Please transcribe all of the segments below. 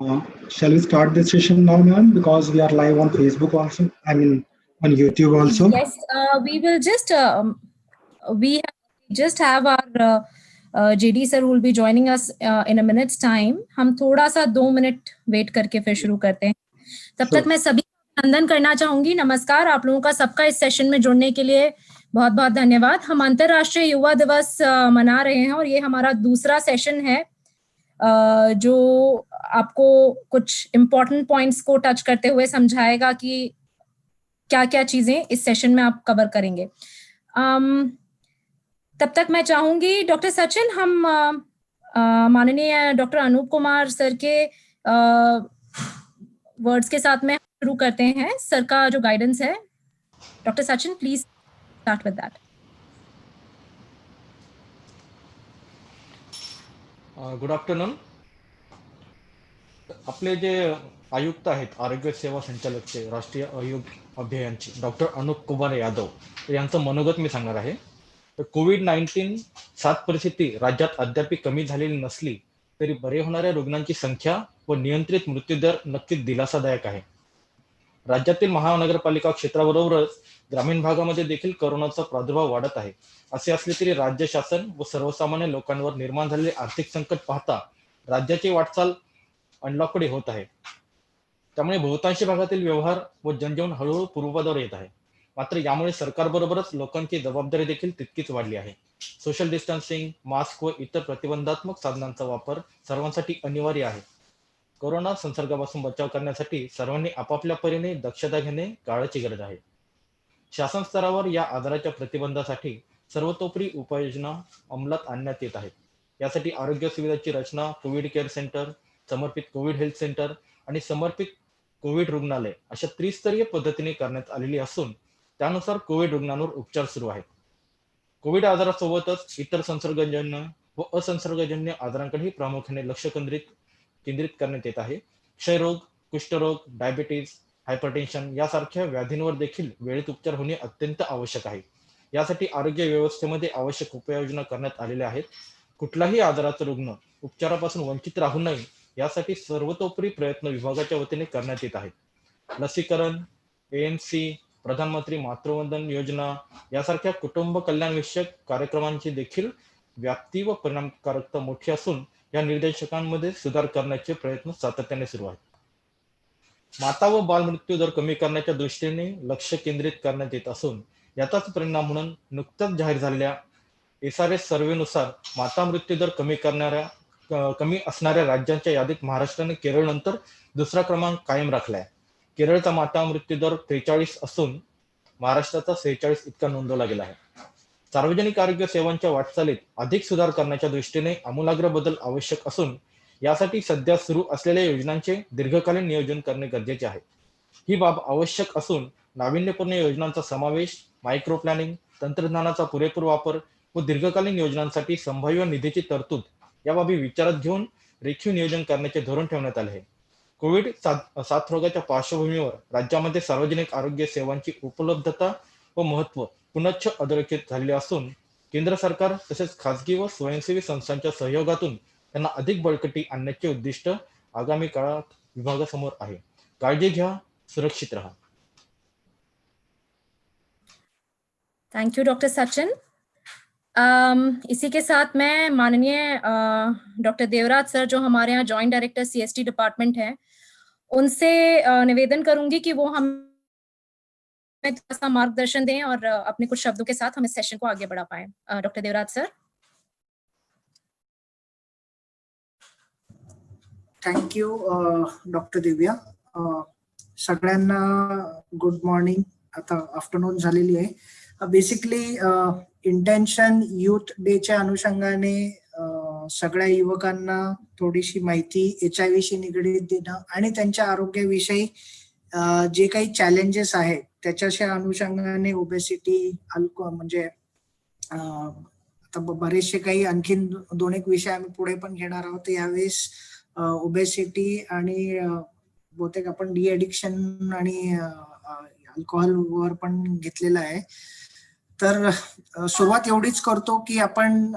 Shall we start this session now, ma'am? Because we are live on Facebook also. I mean, on YouTube also. Yes, we will just we just have our JD sir who will be joining us in a minute's time. हम थोड़ा सा 2 minute weight करके फिर शुरू करते हैं. तब तक मैं सभी का अभिनंदन करना चाहूंगी. नमस्कार आप लोगों का सबका इस सेशन में जुड़ने के लिए बहुत बहुत धन्यवाद. हम अंतर्राष्ट्रीय युवा दिवस मना रहे हैं और ये हमारा दूसरा सेशन है जो आपको कुछ इम्पोर्टेंट पॉइंट्स को टच करते हुए समझाएगा कि क्या क्या चीजें इस सेशन में आप कवर करेंगे. तब तक मैं चाहूंगी डॉक्टर सचिन, हम माननीय डॉक्टर अनूप कुमार सर के वर्ड्स के साथ में शुरू करते हैं. सर का जो गाइडेंस है. डॉक्टर सचिन, प्लीज स्टार्ट विद दैट. Good afternoon. आपले जे आयुक्त आहेत आरोग्य सेवा संचालकचे राष्ट्रीय आयोग अभियानचे डॉक्टर अनूप कुमार यादव यांचं मनोगत मी सांगणार आहे. कोविड-19 साथ परिस्थिती राज्यात अद्याप कमी झालेली नसली तरी बरे होणाऱ्या रुग्णांची संख्या व नियंत्रित मृत्यूदर नक्कीच दिलासादायक आहे. राज्यातील महानगरपालिका क्षेत्राबरोबरच ग्रामीण भागामध्ये देखील कोरोनाचा प्रादुर्भाव वाढत आहे. असे असले तरी राज्य शासन व सर्वसामान्य लोकांवर निर्माण झालेले आर्थिक संकट पाहता राज्याची वाटचाल अनलॉककडे होत आहे. त्यामुळे बहुतांश भागातील व्यवहार व जनजीवन हळूहळू पूर्वपदावर येत आहे. मात्र यामुळे सरकारबरोबरच लोकांची जबाबदारी देखील तितकीच वाढली आहे. सोशल डिस्टन्सिंग, मास्क व इतर प्रतिबंधात्मक साधनांचा वापर सर्वांसाठी अनिवार्य आहे. कोरोना संसर्गापासून बचाव करण्यासाठी सर्वांनी आपापल्या परीने दक्षता घेणे काळाची गरज आहे. शासन स्तरावर या आजाराच्या प्रतिबंधासाठी सर्वतोपरी उपाययोजना अंमलात आणण्यात येत आहेत. यासाठी आरोग्य सुविधाची रचना, कोविड केअर सेंटर, समर्पित कोविड हेल्थ सेंटर आणि समर्पित कोविड रुग्णालय अशा त्रिस्तरीय पद्धतीने करण्यात आलेली असून त्यानुसार कोविड रुग्णांवर उपचार सुरू आहेत. कोविड आजारासोबतच इतर संसर्गजन्य व असंसर्गजन्य आजारांकडेही प्रामुख्याने लक्ष केंद्रित करण्यात येत आहे. क्षयरोग, कुष्ठरोग, डायबिटीज, हायपरटेन्शन यासारख्या व्याधींवर देखील वेळेत उपचार होणे अत्यंत आवश्यक आहे. यासाठी आरोग्य व्यवस्थेमध्ये आवश्यक उपाययोजना करण्यात आलेल्या आहेत. कुठलाही आजाराचा रुग्ण उपचारापासून वंचित राहू नये यासाठी सर्वतोपरी प्रयत्न विभागाच्या वतीने करण्यात येत आहेत. लसीकरण, AMC, प्रधानमंत्री मातृवंदन योजना यासारख्या कुटुंब कल्याण विषयक कार्यक्रमांची देखील व्याप्ती व परिणामकारकता मोठी असून या निर्देशकांमध्ये सुधार करण्याचे प्रयत्न सातत्याने सुरू आहेत. माता व बाल मृत्यू दर कमी करण्याच्या दृष्टीने लक्ष केंद्रित करण्यात येत असून याचाच परिणाम म्हणून नुकत्याच जाहीर झालेल्या SRS सर्व्हेनुसार माता मृत्यू दर कमी असणाऱ्या राज्यांच्या यादीत महाराष्ट्राने केरळनंतर दुसरा क्रमांक कायम राखलाय. केरळचा माता मृत्यू दर 43 असून महाराष्ट्राचा 46 इतका नोंदवला गेला आहे. सार्वजनिक आरोग्य सेवांच्या वाटचालीत अधिक सुधार करण्याच्या दृष्टीने आमूलाग्र बदल आवश्यक असून यासाठी सध्या सुरू असलेल्या योजनांचे दीर्घकालीन नियोजन करणे गरजेचे आहे. ही बाब आवश्यक असून नाविन्यपूर्ण योजनांचा समावेश, मायक्रो प्लॅनिंग, तंत्रज्ञानाचा पुरेपूर वापर व दीर्घकालीन योजनांसाठी संभाव्य निधीची तरतूद या बाबी विचारात घेऊन रेखीव नियोजन करण्याचे धोरण ठेवण्यात आले आहे. कोविड साथरोगाच्या पार्श्वभूमीवर राज्यामध्ये सार्वजनिक आरोग्य सेवांची उपलब्धता व महत्त्व पुनश्च अधोरेखित झालेले असून केंद्र सरकार तसेच खासगी व स्वयंसेवी संस्थांच्या सहयोगातून त्यांना अधिक बळकटी आणण्याचे उद्दिष्ट आगामी काळात विभागासमोर आहे. काळजी घ्या, सुरक्षित रहा. Thank you doctor Sachin. इसी के साथ मैं माननीय डॉक्टर देवराज सर जो हमारे यहाँ जॉइंट डायरेक्टर CST डिपार्टमेंट है उनसे निवेदन करूंगी कि वो हमें थोड़ा सा मार्गदर्शन दें और अपने कुछ शब्दों के साथ हम इस सेशन को आगे बढ़ा पाए. Doctor Devraj sir. Thank you doctor Divya. सगळ्यांना गुड मॉर्निंग. आता आफ्टरनून झालेली आहे. बेसिकली इंटेन्शन यूथ डेच्या अनुषंगाने सगळ्या युवकांना थोडीशी माहिती HIV निगडीत देणं आणि त्यांच्या आरोग्याविषयी जे काही चॅलेंजेस आहेत त्याच्याशी अनुषंगाने ओबेसिटी, म्हणजे आता बरेचसे काही आणखीन 2-1 विषय आम्ही पुढे पण घेणार आहोत यावेळेस. ओबेसिटी आणि बहुतेक आपण डी ॲडिक्शन आणि अल्कोहोल वर पण घेतलेला आहे. तर सुरुवात एवढीच करतो की आपण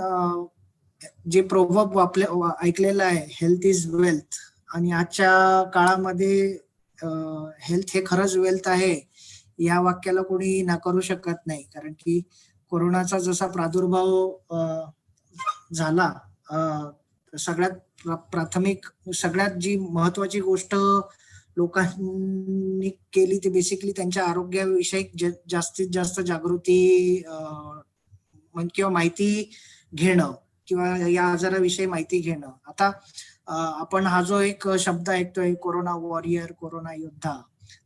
जे प्रोव्हर्ब ऐकलेलं आहे, हेल्थ इज वेल्थ, आणि आजच्या काळामध्ये हेल्थ हे खरंच वेल्थ आहे या वाक्याला कोणी नाकारू शकत नाही. कारण की कोरोनाचा जसा प्रादुर्भाव झाला, सगळ्यात प्राथमिक सगळ्यात जी महत्वाची गोष्ट लोकांनी केली ती बेसिकली त्यांच्या आरोग्याविषयी जास्तीत जास्त जागृती किंवा माहिती घेणं किंवा या आजाराविषयी माहिती घेणं. आता आपण हा जो एक शब्द ऐकतोय कोरोना वॉरियर, कोरोना योद्धा,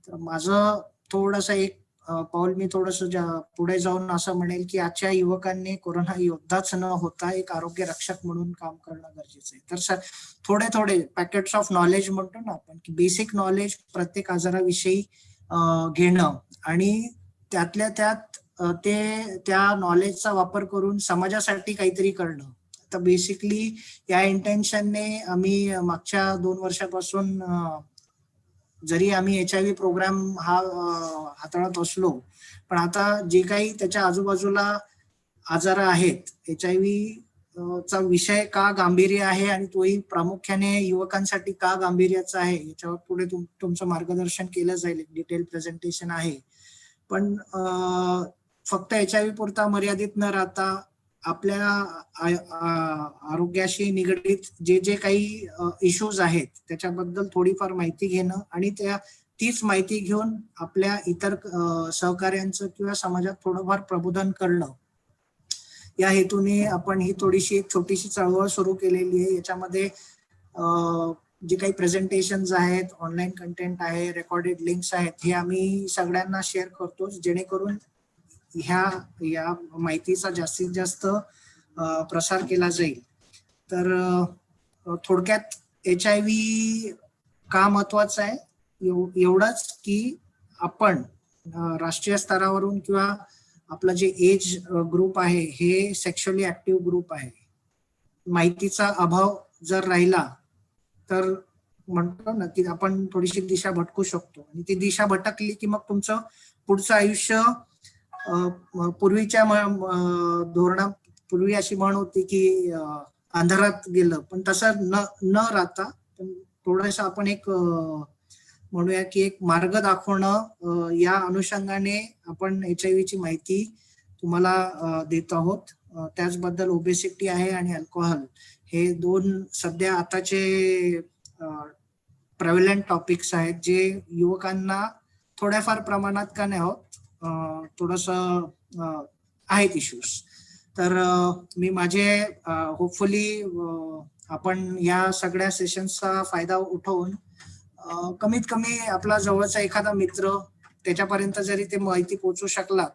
तर माझं थोडंसं एक पाऊल मी थोडस पुढे जाऊन असं म्हणेल की आजच्या युवकांनी कोरोना योद्धाच न होता एक आरोग्य रक्षक म्हणून काम करणं गरजेचं आहे. तर थोडे थोडे पॅकेट्स ऑफ नॉलेज म्हणतो ना आपण, की बेसिक नॉलेज प्रत्येक आजाराविषयी घेणं आणि त्यातल्या त्यात ते त्या नॉलेजचा वापर करून समाजासाठी काहीतरी करणं. तर बेसिकली या इंटेन्शनने आम्ही मागच्या 2 वर्षापासून जरी आम्ही HIV प्रोग्राम हा हाताळत असलो, पण आता जे काही त्याच्या आजूबाजूला आजार आहेत, HIV चा विषय का गांभीर्य आहे आणि तोही प्रामुख्याने युवकांसाठी का गांभीर्याचा आहे याच्यावर पुढे तुमचं मार्गदर्शन केलं जाईल. डिटेल प्रेझेंटेशन आहे. पण फक्त HIV पुरता मर्यादित न राहता आपल्या आरोग्याशी निगडीत जे जे काही इश्यूज आहेत त्याच्याबद्दल थोडीफार माहिती घेणं आणि तीच माहिती घेऊन आपल्या इतर सहकार्यांचं किंवा समाजात थोडंफार प्रबोधन करणं, या हेतूने आपण ही थोडीशी एक छोटीशी चळवळ सुरू केलेली आहे. याच्यामध्ये जे काही प्रेझेंटेशन्स आहेत, ऑनलाईन कंटेंट आहे, रेकॉर्डेड लिंक्स आहेत, हे आम्ही सगळ्यांना शेअर करतो जेणेकरून या माहितीचा जास्तीत जास्त प्रसार केला जाईल. तर थोडक्यात HIV का महत्वाचा आहे एवढंच की आपण राष्ट्रीय स्तरावरून किंवा आपलं जे एज ग्रुप आहे हे सेक्शुअली ऍक्टिव्ह ग्रुप आहे. माहितीचा अभाव जर राहिला तर म्हणतो ना की आपण थोडीशी दिशा भटकू शकतो आणि ती दिशा भटकली की मग तुमचं पुढचं आयुष्य पूर्वीच्या पूर्वी अशी म्हण होती की अंधारात गेलं, पण तसं न राहता थोडंसं आपण एक म्हणूया की एक मार्ग दाखवणं या अनुषंगाने आपण HIV ची माहिती तुम्हाला देत आहोत. त्याचबद्दल ओबेसिटी आहे आणि अल्कोहोल हे 2 सध्या आताचे प्रेव्हलंट टॉपिक्स आहेत जे युवकांना थोड्याफार प्रमाणात का नाही होत थोडस आहेत इश्यूज. तर मी माझे होपफुली आपण या सगळ्या सेशन्सचा फायदा उठवून कमीत कमी आपला जवळचा एखादा मित्र त्याच्यापर्यंत जरी ते माहिती पोहोचू शकला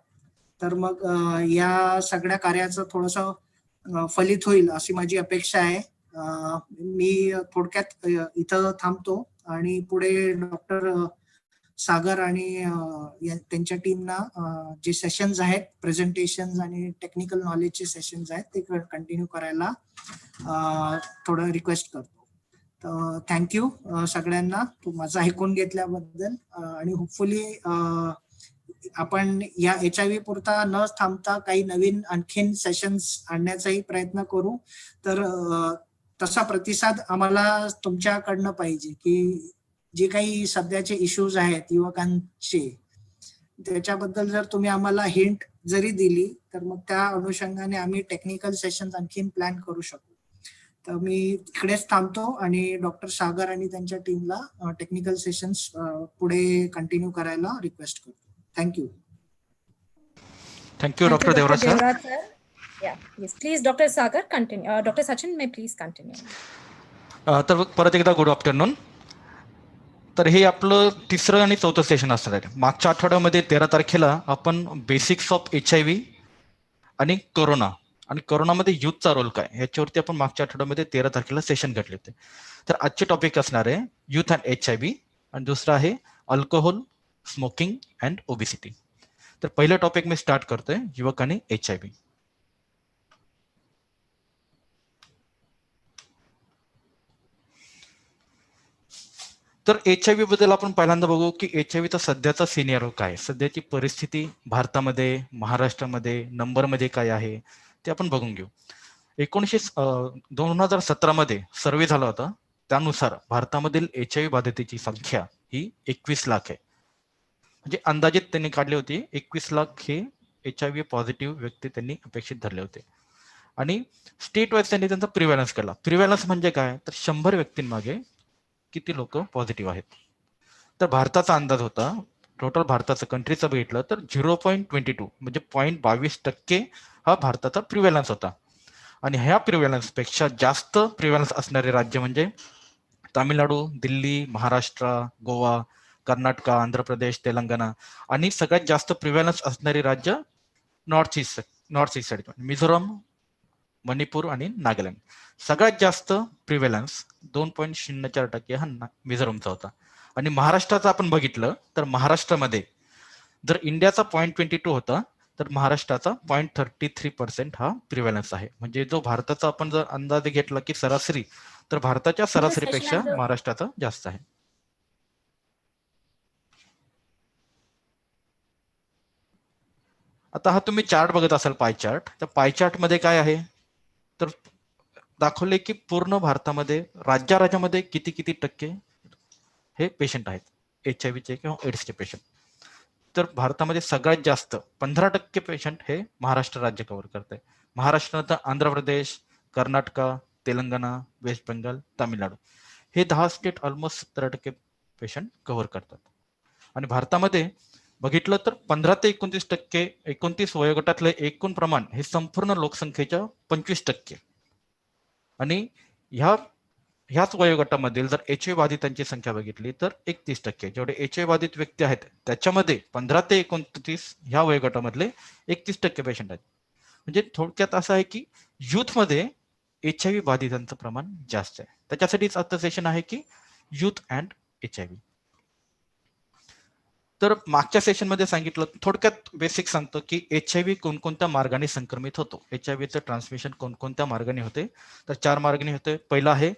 तर मग या सगळ्या कार्याचं थोडंसं फलित होईल अशी माझी अपेक्षा आहे. मी थोडक्यात इथं थांबतो आणि पुढे डॉक्टर सागर आणि त्यांच्या टीमना जे सेशन्स आहेत, प्रेझेंटेशन आणि टेक्निकल नॉलेजचे सेशन्स आहेत ते कंटिन्यू करायला थोडं रिक्वेस्ट करतो. तर थँक्यू सगळ्यांना माझं ऐकून घेतल्याबद्दल आणि होपफुली आपण या HIV पुरता न थांबता काही नवीन आणखीन सेशन्स आणण्याचाही प्रयत्न करू. तर तसा प्रतिसाद आम्हाला तुमच्याकडनं पाहिजे की जे काही सध्याचे इश्यूज आहेत युवकांचे त्याच्याबद्दल जर तुम्ही आम्हाला हिंट जरी दिली तर मग त्या अनुषंगाने आम्ही टेक्निकल सेशन्स आणखीन प्लॅन करू शकू. तर मी इकडेच थांबतो आणि डॉक्टर सागर आणि त्यांच्या टीमला टेक्निकल सेशन्स पुढे कंटिन्यू करायला रिक्वेस्ट करतो. Thank you. Thank you doctor Devraj sir. Yeah, yes, please, Dr. Sagar, continue. Dr. Sachin, may please continue. तर परत एकदा गुड आफ्टरनून. तर हे आपलं 3रं आणि 4थं सेशन असणार आहे. मागच्या आठवड्यामध्ये 13 तारखेला आपण बेसिक्स ऑफ HIV आणि कोरोनामध्ये युथचा रोल काय ह्याच्यावरती आपण मागच्या आठवड्यामध्ये 13 तारखेला सेशन घेतले होते. तर आजचे टॉपिक असणार आहे युथ अँड HIV आणि दुसरं आहे अल्कोहोल, स्मोकिंग अँड ओबेसिटी. तर पहिलं टॉपिक मी स्टार्ट करतोय युवक आणि HIV. तर HIV बद्दल आपण पहिल्यांदा बघू की HIVचा सध्याचा सिनेरिओ काय, सध्याची परिस्थिती भारतामध्ये, महाराष्ट्रामध्ये, नंबरमध्ये काय आहे ते आपण बघून घेऊ. 2017 मध्ये सर्वे झाला होता त्यानुसार भारतामधील HIV बाधितांची संख्या ही 21 लाख आहे. म्हणजे अंदाजित त्यांनी काढली होती 21 लाख हे HIV पॉझिटिव्ह व्यक्ती त्यांनी अपेक्षित धरले होते. आणि स्टेट वाईज त्यांनी त्यांचा प्रिव्हॅलन्स केला. प्रिव्हॅलन्स म्हणजे काय, तर 100 व्यक्तींमागे किती लोक पॉझिटिव्ह आहेत. तर भारताचा अंदाज होता, टोटल भारताचं कंट्रीचं बघितलं तर 0.22 म्हणजे 0.22% हा भारताचा प्रिव्हॅलन्स होता. आणि ह्या प्रिव्हॅलन्स पेक्षा जास्त प्रिव्हॅलन्स असणारे राज्य म्हणजे तामिळनाडू, दिल्ली, महाराष्ट्र, गोवा, कर्नाटक, आंध्र प्रदेश, तेलंगणा. आणि सगळ्यात जास्त प्रिव्हॅलन्स असणारी राज्य north east side, Mizoram, Manipur आणि नागालँड. सगळ्यात जास्त प्रिव्हॅलन्स 2.04% हा मिझोरमचा होता. आणि महाराष्ट्राचं आपण बघितलं तर महाराष्ट्रामध्ये जर इंडियाचा 0.22 होता तर महाराष्ट्राचा 0.33% हा प्रिव्हॅलन्स आहे. म्हणजे जो भारताचा आपण जर अंदाज घेतला की सरासरी, तर भारताच्या सरासरीपेक्षा महाराष्ट्राचा जास्त आहे. आता हा तुम्ही चार्ट बघत असाल, पाय चार्ट. त्या पाय चार्ट मध्ये काय आहे तर दाखवले की पूर्ण भारतामध्ये राज्यामध्ये किती किती टक्के हे पेशंट आहेत HIV किंवा एड्सचे पेशंट. तर भारतामध्ये सगळ्यात जास्त 15% पेशंट हे महाराष्ट्र राज्य कव्हर करत आहे. महाराष्ट्रानंतर आंध्र प्रदेश, कर्नाटक, तेलंगणा, वेस्ट बेंगाल, तामिळनाडू हे 10 स्टेट ऑलमोस्ट 17% पेशंट कव्हर करतात. आणि भारतामध्ये बघितलं तर 15 ते 29%, 29 वयोगटातले एकूण प्रमाण हे संपूर्ण लोकसंख्येच्या 25%. आणि ह्याच वयोगटामधील जर HIV बाधितांची संख्या बघितली तर 31%. जेवढे HIV बाधित व्यक्ती आहेत त्याच्यामध्ये 15 ते 29 ह्या वयोगटामधले 31% पेशंट आहेत. म्हणजे थोडक्यात असं आहे की युथमध्ये HIV बाधितांचं प्रमाण जास्त आहे. त्याच्यासाठीच आजचं सेशन आहे की युथ अँड HIV. तर मागच्या सेशनमध्ये सांगितलं, थोडक्यात बेसिक सांगतो की HIV कोणकोणत्या मार्गाने संक्रमित होतो, HIVचं ट्रान्समिशन कोणकोणत्या मार्गाने होते. तर 4 मार्गाने होते. पहिला आहे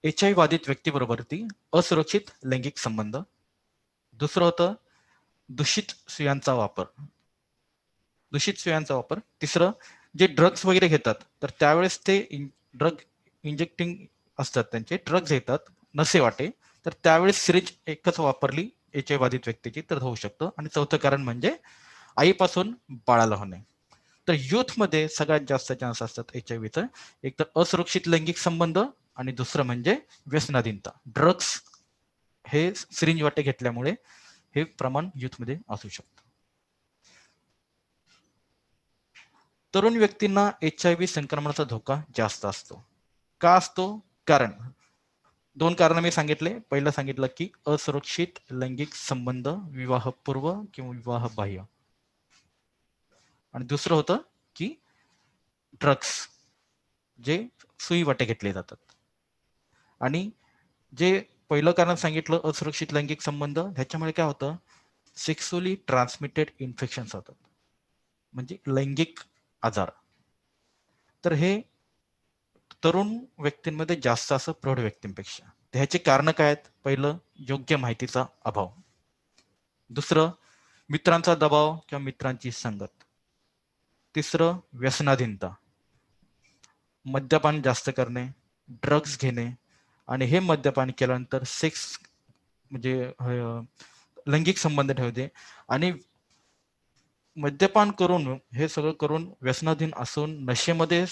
HIV बाधित व्यक्तीबरोबरती असुरक्षित लैंगिक संबंध. दुसरं होतं दूषित सुयांचा वापर. तिसरं जे ड्रग्स वगैरे घेतात तर त्यावेळेस ते ड्रग इंजेक्टिंग असतात, त्यांचे ड्रग्ज घेतात नसे वाटे, तर त्यावेळेस सिरिंज एकच वापरली HIV बाधित व्यक्तीची तर होऊ शकतं. आणि चौथं कारण म्हणजे आईपासून बाळाला होणे. तर युथमध्ये सगळ्यात जास्त चान्स असतात HIVचं, एक तर असुरक्षित लैंगिक संबंध आणि दुसरं म्हणजे व्यसनाधीनता. ड्रग्स हे सिरिंज वाटे घेतल्यामुळे हे प्रमाण युथमध्ये असू शकतं. तरुण व्यक्तींना HIV संक्रमणाचा धोका जास्त असतो. का असतो? कारण 2 कारण मी सांगितले. पहिलं सांगितलं की असुरक्षित लैंगिक संबंध, विवाहपूर्व किंवा विवाहबाह्य. आणि दुसरं होतं की ड्रग्स जे सुई वाटे घेतले जातात. आणि जे पहिलं कारण सांगितलं असुरक्षित लैंगिक संबंध, ह्याच्यामुळे काय होतं, सेक्सुअली ट्रान्समिटेड इन्फेक्शन्स होतात, म्हणजे लैंगिक आजार. तर हे तरुण व्यक्तींमध्ये जास्त असं प्रौढ व्यक्तींपेक्षा. ह्याची कारण काय आहेत? पहिलं योग्य माहितीचा अभाव. दुसरं मित्रांचा दबाव किंवा मित्रांची संगत. तिसरं व्यसनाधीनता, मद्यपान जास्त करणे, ड्रग्ज घेणे. आणि हे मद्यपान केल्यानंतर सेक्स म्हणजे लैंगिक संबंध ठेवते. आणि मद्यपान करून हे सगळं करून व्यसनाधीन असून नशेमध्ये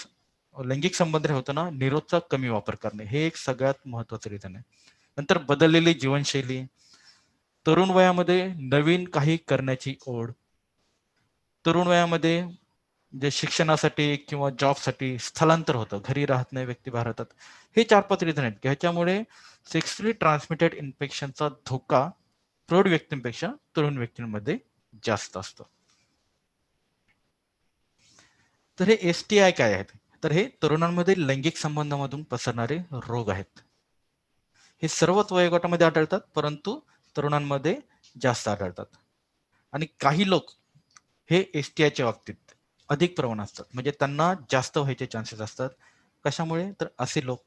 लैंगिक संबंध ठेवताना निरोधचा कमी वापर करणे, हे एक सगळ्यात महत्वाचं रिझन आहे. नंतर बदललेली जीवनशैली, तरुण वयामध्ये नवीन काही करण्याची ओढ, तरुण वयामध्ये जे शिक्षणासाठी किंवा जॉबसाठी स्थलांतर होतं, घरी राहत नाही व्यक्ती भारतात. हे 4-5 रिझन आहेत. ह्याच्यामुळे सेक्सुअली ट्रान्समिटेड इन्फेक्शनचा धोका प्रौढ व्यक्तींपेक्षा तरुण व्यक्तींमध्ये जास्त असतो. तर हे STI काय आहेत? तर हे तरुणांमध्ये लैंगिक संबंधामधून पसरणारे रोग आहेत. हे सर्वच वयोगटामध्ये आढळतात, परंतु तरुणांमध्ये जास्त आढळतात. आणि काही लोक हे STIच्या बाबतीत अधिक प्रमाणात असतात, म्हणजे त्यांना जास्त व्हायचे चान्सेस असतात. कशामुळे? तर असे लोक,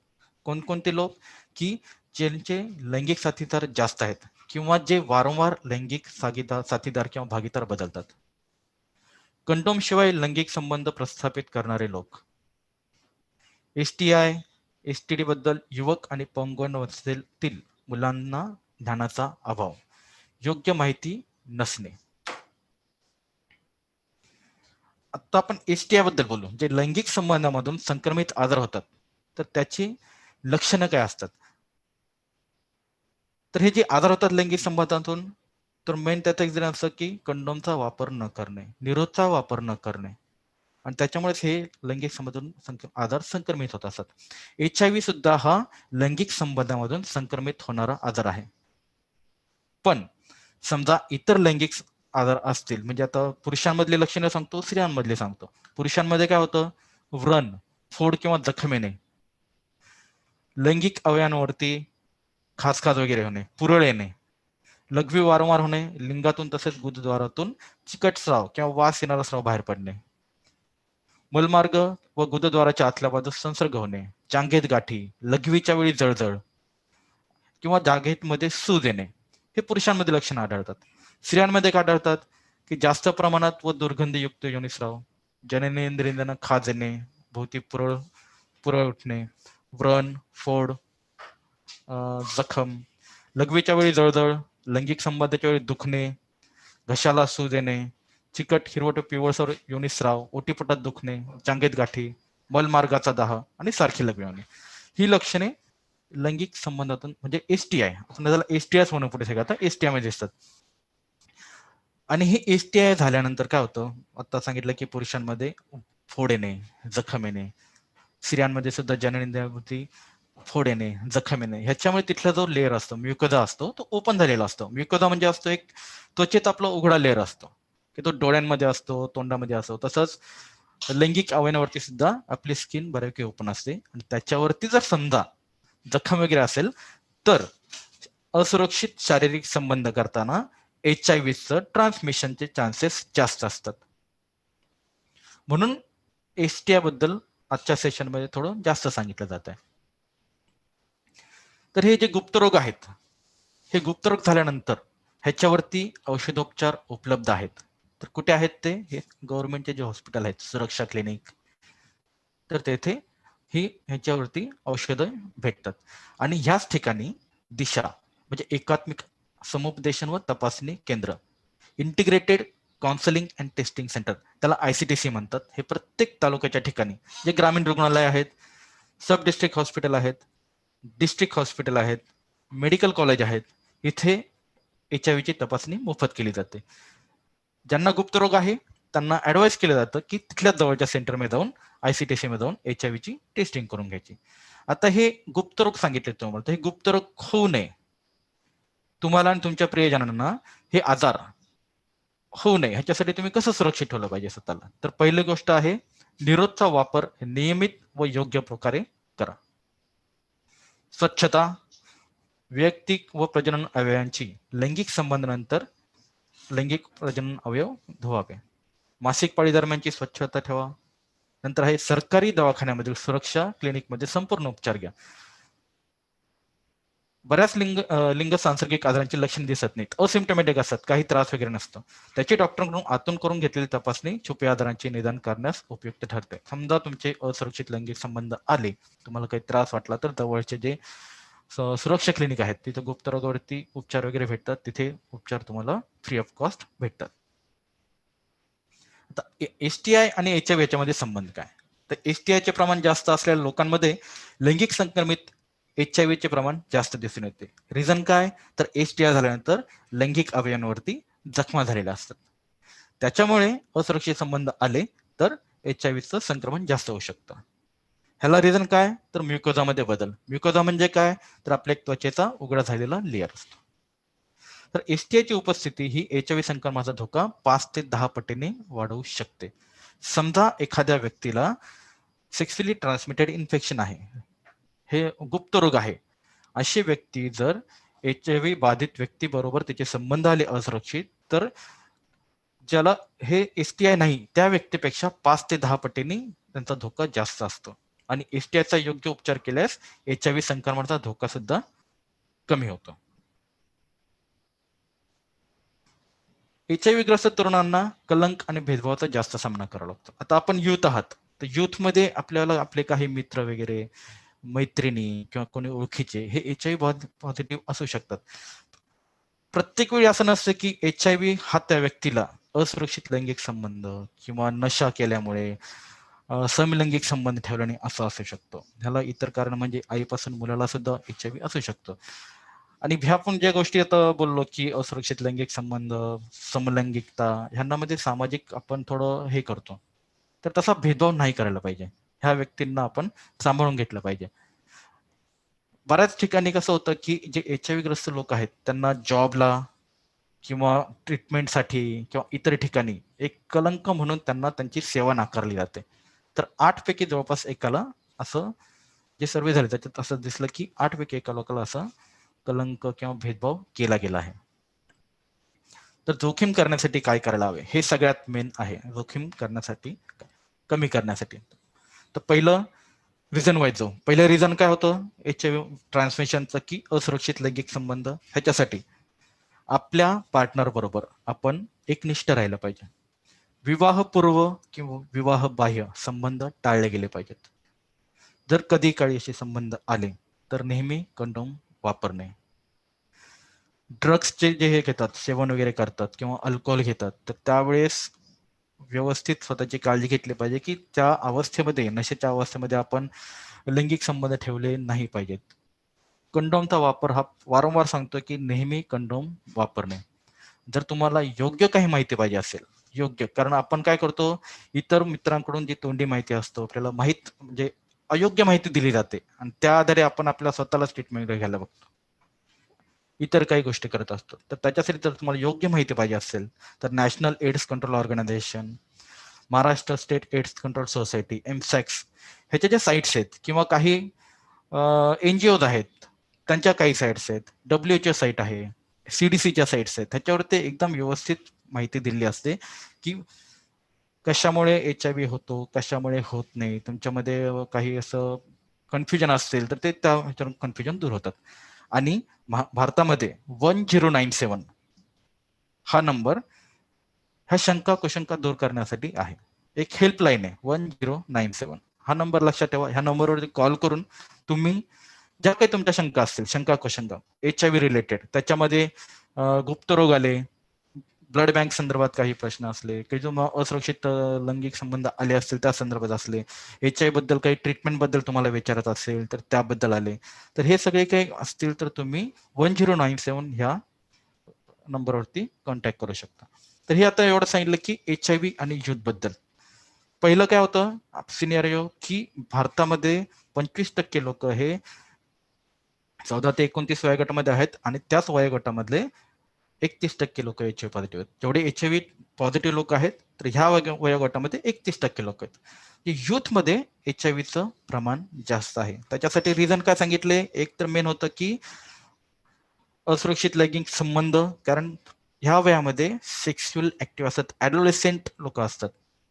कोणकोणते लोक की ज्यांचे लैंगिक साथीदार जास्त आहेत किंवा जे वारंवार लैंगिक साथीदार किंवा भागीदार बदलतात. कंडोम शिवाय लैंगिक संबंध प्रस्थापित करणारे लोक, STI STD बद्दल युवक आणि पौगंडावस्थेतील मुलांना ज्ञानाचा अभाव, योग्य माहिती नसणे. आता आपण STI बद्दल बोलू, जे लैंगिक संबंधामधून संक्रमित आजार होतात, तर त्याची लक्षणं काय असतात. तर हे जे आजार होतात लैंगिक संबंधातून, तर मेन त्यात एक जण असं की कंडोमचा वापर न करणे, निरोधचा वापर न करणे, आणि त्याच्यामुळेच हे लैंगिक संबंधातून आजार संक्रमित होत असतात. HIV सुद्धा हा लैंगिक संबंधामधून संक्रमित होणारा आजार आहे. पण समजा इतर लैंगिक आजार असतील, म्हणजे आता पुरुषांमधले लक्षणं सांगतो, स्त्रियांमधले सांगतो. पुरुषांमध्ये काय होतं, व्रण, फोड किंवा जखम येणे, लैंगिक अवयवांवरती खासखास वगैरे होणे, पुरळ येणे, लघवी वारंवार होणे, लिंगातून तसेच गुदद्वारातून चिकट स्राव किंवा वास येणारा स्राव बाहेर पडणे, मलमार्ग व गुदद्वाराच्या आतल्या बाजूस संसर्ग होणे, जांघेत गाठी, लघवीच्या वेळी जळजळ किंवा जागेमध्ये सूज येणे, हे पुरुषांमध्ये लक्षणं आढळतात. स्त्रियांमध्ये काय आढळतात की जास्त प्रमाणात व दुर्गंधयुक्त योनिस्राव, जननेंद्रियांना खाज येणे, भोवती पुरळ उठणे, व्रण, फोड, जखम, लघवीच्या वेळी जळजळ, लैंगिक संबंधाच्या वेळी दुखणे, घशाला सूज येणे, चिकट हिरवट पिवळसर योनिस्राव, ओटीपोटात दुखणे, जांघेत गाठी, मलमार्गाचा दाह आणि सारखी लघवी होणे, ही लक्षणे लैंगिक संबंधातून म्हणजे STI, आपण त्याला STIच म्हणून पुढे सगळं आता STI मध्ये दिसतात. आणि हे STI झाल्यानंतर काय होतं, आता सांगितलं की पुरुषांमध्ये फोड येणे, जखम येणे, स्त्रियांमध्ये सुद्धा जननेंद्रियावरती फोड येणे, जखम येणे, ह्याच्यामुळे तिथला जो लेअर असतो, म्युकोजा असतो, तो ओपन झालेला असतो. म्युकोजा म्हणजे असतो एक त्वचेत आपला उघडा लेअर असतो, की तो डोळ्यांमध्ये असतो, तोंडामध्ये असतो. तसंच लैंगिक अवयवांवरती सुद्धा आपली स्किन बऱ्यापैकी ओपन असते, आणि त्याच्यावरती जर समजा जखम वगैरे असेल तर असुरक्षित शारीरिक संबंध करताना HIVचं ट्रान्समिशनचे चान्सेस जास्त असतात. म्हणून STI बद्दल आजच्या सेशनमध्ये थोडं जास्त सांगितलं जात आहे. तर हे जे गुप्तरोग आहेत, हे गुप्तरोग झाल्यानंतर ह्याच्यावरती औषधोपचार उपलब्ध आहेत. तर कुठे आहेत ते, हे गव्हर्नमेंटचे जे हॉस्पिटल आहेत, सुरक्षा क्लिनिक, तर तेथे ही ह्याच्यावरती औषधं भेटतात. आणि ह्याच ठिकाणी दिशा म्हणजे एकात्मिक समुपदेशन व तपासणी केंद्र, integrated counselling and testing centre, त्याला ICTC म्हणतात, हे प्रत्येक तालुक्याच्या ठिकाणी जे ग्रामीण रुग्णालय आहेत, सब डिस्ट्रिक्ट हॉस्पिटल आहेत, डिस्ट्रिक्ट हॉस्पिटल आहेत, मेडिकल कॉलेज आहेत, इथे HIVची तपासणी मोफत केली जाते. ज्यांना गुप्तरोग आहे त्यांना ऍडवाइस केलं जातं की तिथल्या जवळच्या सेंटरमध्ये जाऊन ICTC मध्ये जाऊन HIVची टेस्टिंग करून घ्यायची. आता हे गुप्तरोग सांगितले तुम्हाला, तर हे गुप्तरोग होऊ नये, तुम्हाला आणि तुमच्या प्रियजनांना हे आजार होऊ नये, ह्याच्यासाठी तुम्ही कसं सुरक्षित ठेवलं पाहिजे स्वतःला. तर पहिली गोष्ट आहे, निरोधचा वापर नियमित व योग्य प्रकारे करा. स्वच्छता, वैयक्तिक व प्रजनन अवयवांची लैंगिक संबंधानंतर लैंगिक प्रजनन अवयव धुवावे. मासिक पाळी दरम्यानची स्वच्छता ठेवा. नंतर आहे सरकारी दवाखान्यामधील सुरक्षा क्लिनिकमध्ये संपूर्ण उपचार घ्या. बऱ्याच लिंग सांसर्गिक आजारांची लक्षणे दिसत नाहीत, असिम्प्टोमॅटिक असतात, काही त्रास वगैरे नसतो, त्याची डॉक्टरांकडून आतून करून घेतलेली तपासणी छुपे आजारांचे निदान करण्यास उपयुक्त ठरते. समजा तुमचे असुरक्षित लैंगिक संबंध आले, तुम्हाला काही त्रास वाटला, तर जवळचे जे सुरक्षा क्लिनिक आहेत तिथे गुप्तरोगावरती उपचार वगैरे भेटतात, तिथे उपचार तुम्हाला फ्री ऑफ कॉस्ट भेटतात. आता STI आणि HIV याच्यामध्ये संबंध काय, तर STIचे प्रमाण जास्त असलेल्या लोकांमध्ये लैंगिक संक्रमित HIVचे प्रमाण जास्त दिसून येते. रिझन काय, तर STI झाल्यानंतर लैंगिक अवयवांवरती जखमा झालेल्या असतात, त्याच्यामुळे असुरक्षित संबंध आले तर HIVचं संक्रमण जास्त होऊ शकतं. ह्याला रिझन काय, तर म्युकोजामध्ये बदल. म्युकोजा म्हणजे काय, तर आपल्या त्वचेचा उघडा झालेला लेअर असतो. तर STIची उपस्थिती ही HIV संक्रमणाचा धोका 5 ते 10 पटीने वाढवू शकते. समजा एखाद्या व्यक्तीला सेक्सुअली ट्रान्समिटेड इन्फेक्शन आहे, हे गुप्तरोग आहे, अशी व्यक्ती जर HIV बाधित व्यक्तीबरोबर त्याचे संबंध आले असुरक्षित, तर ज्याला हे STI नाही त्या व्यक्तीपेक्षा 5 ते 10 पटीने त्यांचा धोका जास्त असतो. आणि STIचा योग्य उपचार केल्यास HIV संक्रमणाचा धोका सुद्धा कमी होतो. HIV ग्रस्त तरुणांना कलंक आणि भेदभावाचा जास्त सामना करावा लागतो. आता आपण युथ आहात, तर युथ मध्ये आपल्याला आपले काही मित्र वगैरे मैत्रिणी किंवा कोणी ओळखीचे हे HIV पॉझिटिव्ह असू शकतात. प्रत्येक वेळी असं नसतं की HIV हा त्या व्यक्तीला असुरक्षित लैंगिक संबंध किंवा नशा केल्यामुळे समलैंगिक संबंध ठेवल्याने असं असू शकतो. ह्याला इतर कारण म्हणजे आईपासून मुलाला सुद्धा HIV असू शकतो. आणि ह्या पण ज्या गोष्टी आता बोललो की असुरक्षित लैंगिक संबंध, समलैंगिकता ह्यांना मध्ये सामाजिक आपण थोडं हे करतो. तर तसा भेदभाव नाही करायला पाहिजे. ह्या व्यक्तींना आपण सांभाळून घेतलं पाहिजे. बऱ्याच ठिकाणी कसं होतं की जे HIV ग्रस्त लोक आहेत त्यांना जॉबला किंवा ट्रीटमेंटसाठी किंवा इतर ठिकाणी एक कलंक म्हणून त्यांना त्यांची सेवा नाकारली जाते. तर 8 पैकी जवळपास एकाला असं जे सर्वे झाले त्याच्यात असं दिसलं की 8 पैकी एका लोकाला असं कलंक किंवा भेदभाव केला गेला आहे. तर जोखीम करण्यासाठी काय करायला हवे हे सगळ्यात मेन आहे. जोखीम करण्यासाठी कमी करण्यासाठी तर पहिलं रिझन व्हायचं. पहिलं रिझन काय होतं HIV ट्रान्समिशनचं की असुरक्षित लैंगिक संबंध. ह्याच्यासाठी आपल्या पार्टनर बरोबर आपण एकनिष्ठ राहिलं पाहिजे. विवाहपूर्व किंवा विवाह बाह्य संबंध टाळले गेले पाहिजेत. जर कधी काळी असे संबंध आले तर नेहमी कंडोम वापरणे. ड्रग्सचे जे हे घेतात सेवन वगैरे करतात किंवा अल्कोहोल घेतात तर त्यावेळेस व्यवस्थित स्वतःची काळजी घेतली पाहिजे की त्या अवस्थेमध्ये नशेच्या अवस्थेमध्ये आपण लैंगिक संबंध ठेवले नाही पाहिजेत. कंडोमचा वापर हा वारंवार सांगतो की नेहमी कंडोम वापरणे. जर तुम्हाला योग्य काही माहिती पाहिजे असेल योग्य कारण आपण काय करतो इतर मित्रांकडून जी तोंडी माहिती असतो आपल्याला माहित म्हणजे अयोग्य माहिती दिली जाते आणि त्या आधारे आपण आपल्या स्वतःला ट्रीटमेंट घ्यायला बघतो. इतर काही गोष्टी करत असतो. तर त्याच्यासाठी जर तुम्हाला योग्य माहिती पाहिजे असेल तर national AIDS control organization, Maharashtra state AIDS control society MSACS ह्याच्या ज्या साईट्स आहेत किंवा काही NGOज आहेत त्यांच्या काही साईट्स आहेत. WHO साईट आहे, CDCच्या साईट्स आहेत. ह्याच्यावर ते एकदम व्यवस्थित माहिती दिली असते की कशामुळे HIV होतो, कशामुळे होत नाही. तुमच्यामध्ये काही असं कन्फ्युजन असेल तर ते त्या ह्याच्यावरून कन्फ्युजन दूर होतात. आणि भारतामध्ये 1097 हा नंबर ह्या शंका कुशंका दूर करण्यासाठी आहे. एक हेल्पलाईन आहे 1097 हा नंबर लक्षात ठेवा. ह्या नंबरवरती कॉल करून तुम्ही ज्या काही तुमच्या शंका असतील शंका कुशंका HIV रिलेटेड त्याच्यामध्ये गुप्तरोग आले, ब्लड बँक संदर्भात काही प्रश्न असले काही जो असुरक्षित लैंगिक संबंध आले असतील त्या संदर्भात असले, HIV बद्दल काही ट्रीटमेंट बद्दल तुम्हाला विचारत असेल तर त्याबद्दल आले तर हे सगळे काही असतील तर तुम्ही 1097 ह्या नंबरवरती कॉन्टॅक्ट करू शकता. तर हे आता एवढं सांगितलं की HIV आणि युथ बद्दल. पहिलं काय होतं सिनेरिओ की भारतामध्ये 25% लोक हे 14 ते 29 वयोगटामध्ये आहेत आणि त्याच वयोगटामधले 31% लोक HIV पॉझिटिव्ह आहेत. जेवढे HIV पॉझिटिव्ह लोक आहेत तर ह्या वयोगटामध्ये 31% लोक आहेत. युथमध्ये HIVचं प्रमाण जास्त आहे. त्याच्यासाठी रिझन काय सांगितले एक तर मेन होतं की असुरक्षित लैंगिक संबंध कारण ह्या वयामध्ये सेक्शुअल ऍक्टिव्ह असतात ऍडोलेसेंट लोक असतात.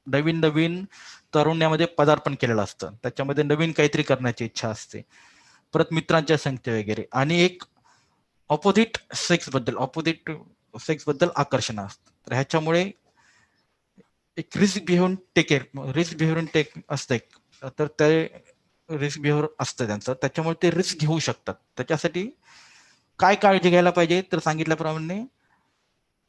नवीन नवीन तारुण्यामध्ये पदार्पण केलेलं असतं त्याच्यामध्ये नवीन काहीतरी करण्याची इच्छा असते. परत मित्रांच्या संगती वगैरे आणि एक ऑपोजिट सेक्स बद्दल आकर्षण असतं. तर ह्याच्यामुळे एक रिस्क बिहेव्हर टेक असतं एक तर ते रिस्क बिहेव्हर असतं त्यांचं त्याच्यामुळे ते रिस्क घेऊ शकतात. त्याच्यासाठी काय काळजी घ्यायला पाहिजे तर सांगितल्याप्रमाणे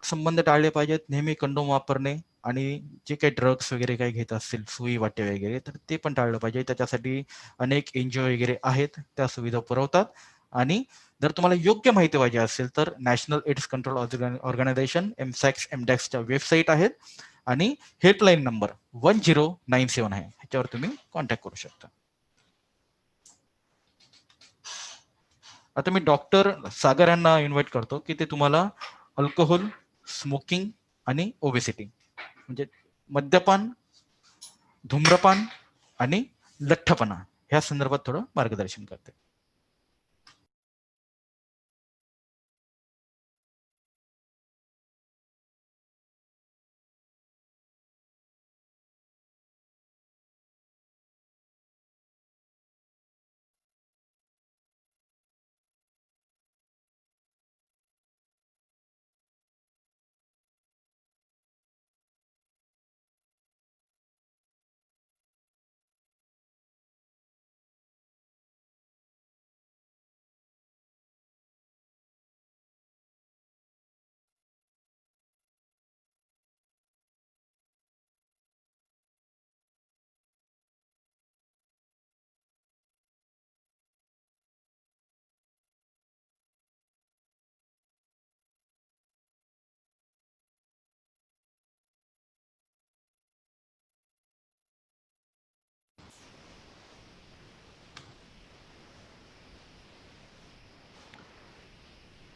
संबंध टाळले पाहिजेत. नेहमी कंडोम वापरणे आणि जे काही ड्रग्स वगैरे काही घेत असतील सुई वाटे वगैरे तर ते पण टाळलं पाहिजे. त्याच्यासाठी अनेक NGO वगैरे आहेत त्या सुविधा पुरवतात. आणि जर तुम्हाला योग्य माहिती पाहिजे असेल तर national AIDS control organization MSACS एमडॅक्सच्या वेबसाईट आहेत आणि हेल्पलाईन नंबर 1097 आहे ह्याच्यावर तुम्ही कॉन्टॅक्ट करू शकता. आता मी डॉक्टर सागर यांना इन्व्हाइट करतो की ते तुम्हाला अल्कोहोल, स्मोकिंग आणि ओबेसिटी म्हणजे मद्यपान, धूम्रपान आणि लठ्ठपणा ह्या संदर्भात थोडं मार्गदर्शन करते.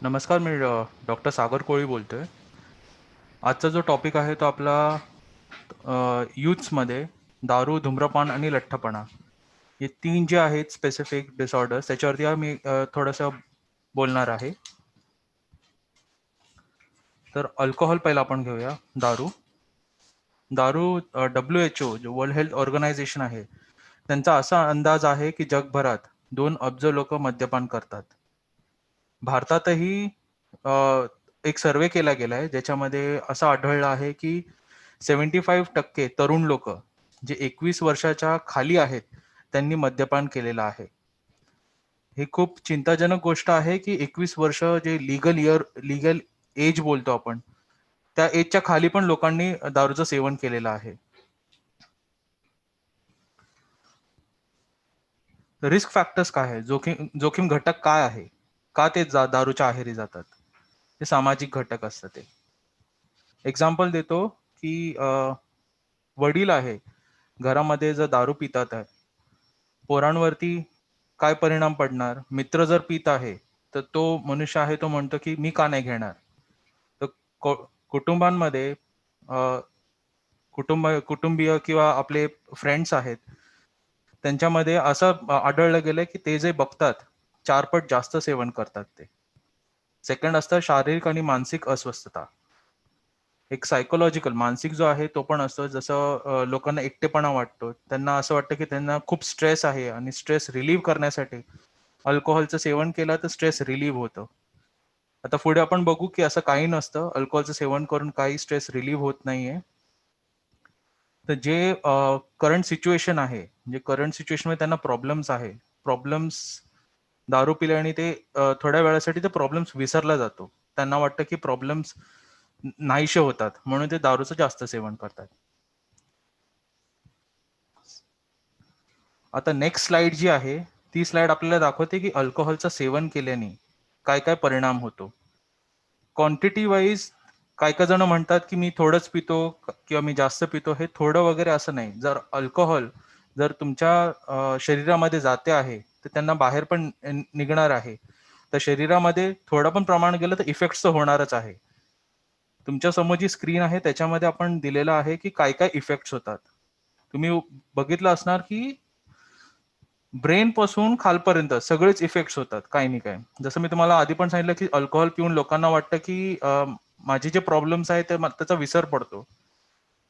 नमस्कार, मी डॉक्टर सागर कोळी बोलतोय. आजचा जो टॉपिक आहे तो आपला यूथ्समध्ये दारू, धूम्रपान आणि लठ्ठपणा हे 3 जे आहेत स्पेसिफिक डिसऑर्डर्स त्याच्यावरती मी थोडंसं बोलणार आहे. तर अल्कोहोल पहिला आपण घेऊया. दारू. WHO जो वर्ल्ड हेल्थ ऑर्गनायझेशन आहे, त्यांचा असा अंदाज आहे की जगभरात 2 अब्ज लोकं मद्यपान करतात. भारतातही एक सर्वे केला गेलाय ज्याच्यामध्ये असं आढळलं आहे की 75% तरुण लोक जे 21 वर्षाच्या खाली आहेत त्यांनी मद्यपान केलेलं आहे. ही खूप चिंताजनक गोष्ट आहे की 21 वर्ष जे लीगल एज बोलतो आपण, त्या एजच्या खाली पण लोकांनी दारूचं सेवन केलेलं आहे. रिस्क फॅक्टर्स काय आहे, जोखीम घटक काय आहे, का ते दारूच्या आहारी जातात? ते सामाजिक घटक असतात. ते एक्झाम्पल देतो की वडील आहे घरामध्ये जर दारू पितात आहे, पोरांवरती काय परिणाम पडणार? मित्र जर पित आहे तर तो मनुष्य आहे तो म्हणतो की मी का नाही घेणार. तर कुटुंबांमध्ये कुटुंबीय किंवा आपले फ्रेंड्स आहेत त्यांच्यामध्ये असं आढळलं गेलं की ते जे बघतात 4 पट जास्त सेवन करतात. ते सेकंड असतं शारीरिक आणि मानसिक अस्वस्थता. एक सायकोलॉजिकल मानसिक जो आहे तो पण असतो. जसं लोकांना एकटेपणा वाटतो, त्यांना असं वाटतं की त्यांना खूप स्ट्रेस आहे आणि स्ट्रेस रिलीव्ह करण्यासाठी अल्कोहोलचं सेवन केलं तर स्ट्रेस रिलीव्ह होतं. आता पुढे आपण बघू की असं काही नसतं, अल्कोहोलचं सेवन करून काही स्ट्रेस रिलीव्ह होत नाहीये. तर जे करंट सिच्युएशन आहे, म्हणजे करंट सिच्युएशनमध्ये त्यांना प्रॉब्लेम्स दारू पिल्याने ते थोड्या वेळासाठी ते प्रॉब्लेम्स विसरला जातो. त्यांना वाटतं की प्रॉब्लेम्स नाहीसे होतात म्हणून ते दारूचं जास्त सेवन करतात. आता नेक्स्ट स्लाइड जी आहे ती स्लाइड आपल्याला दाखवते की अल्कोहोलचं सेवन केल्याने काय काय परिणाम होतो. क्वांटिटी वाईज काय काय जण म्हणतात की मी थोडंच पितो किंवा मी जास्त पितो. हे थोडं वगैरे असं नाही. जर अल्कोहोल जर तुमच्या शरीरामध्ये जाते आहे तर त्यांना बाहेर पण निघणार आहे. तर शरीरामध्ये थोडं पण प्रमाण गेलं तर इफेक्ट्स तर होणारच आहे. तुमच्या समोर जी स्क्रीन आहे त्याच्यामध्ये आपण दिलेलं आहे की काय काय इफेक्ट्स होतात. तुम्ही बघितलं असणार की ब्रेन पासून खालपर्यंत सगळेच इफेक्ट्स होतात काही नाही काय. जसं मी तुम्हाला आधी पण सांगितलं की अल्कोहोल पिऊन लोकांना वाटतं की माझे जे प्रॉब्लेम्स आहेत त्याचा विसर पडतो.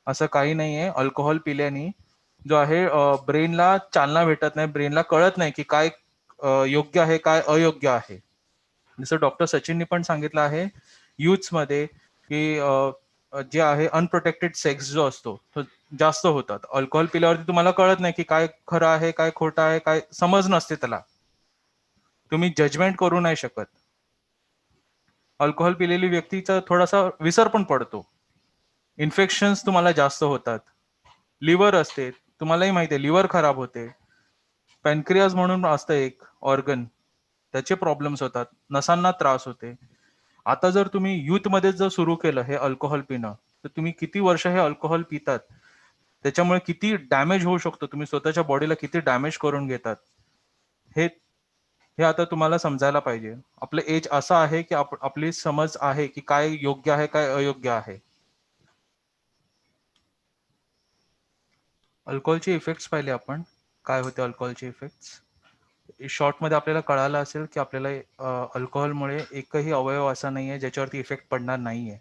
असं काही नाहीये. अल्कोहोल पिल्याने जो आहे ब्रेनला चालना भेटत नाही, ब्रेनला कळत नाही की काय योग्य आहे काय अयोग्य आहे. जसं डॉक्टर सचिननी पण सांगितलं आहे यूथ्समध्ये की जे आहे अनप्रोटेक्टेड सेक्स जो असतो तो जास्त होतात. अल्कोहोल पिल्यावरती तुम्हाला कळत नाही की काय खरं आहे काय खोटं आहे, काय समज नसते त्याला. तुम्ही जजमेंट करू नाही शकत. अल्कोहोल पिलेली व्यक्तीचा थोडासा विसर पण पडतो. इन्फेक्शन्स तुम्हाला जास्त होतात. लिव्हर असते, तुम्हालाही माहिती आहे लिव्हर खराब होते. पॅनक्रियाज म्हणून असतं एक ऑर्गन, त्याचे प्रॉब्लेम्स होतात. नसांना त्रास होते. आता जर तुम्ही यूथमध्ये जर सुरू केलं हे अल्कोहोल पिणं, तर तुम्ही किती वर्ष हे अल्कोहोल पितात त्याच्यामुळे किती डॅमेज होऊ शकतो, तुम्ही स्वतःच्या बॉडीला किती डॅमेज करून घेतात हे हे आता तुम्हाला समजायला पाहिजे. आपलं एज असं आहे की आपली समज आहे की काय योग्य आहे काय अयोग्य आहे. अल्कोहोलचे इफेक्ट्स पाहिले आपण, काय होते अल्कोहोलचे इफेक्ट्स. शॉर्टमध्ये आपल्याला कळालं असेल की आपल्याला अल्कोहोलमुळे एकही अवयव असा नाहीये ज्याच्यावरती इफेक्ट पडणार नाहीये.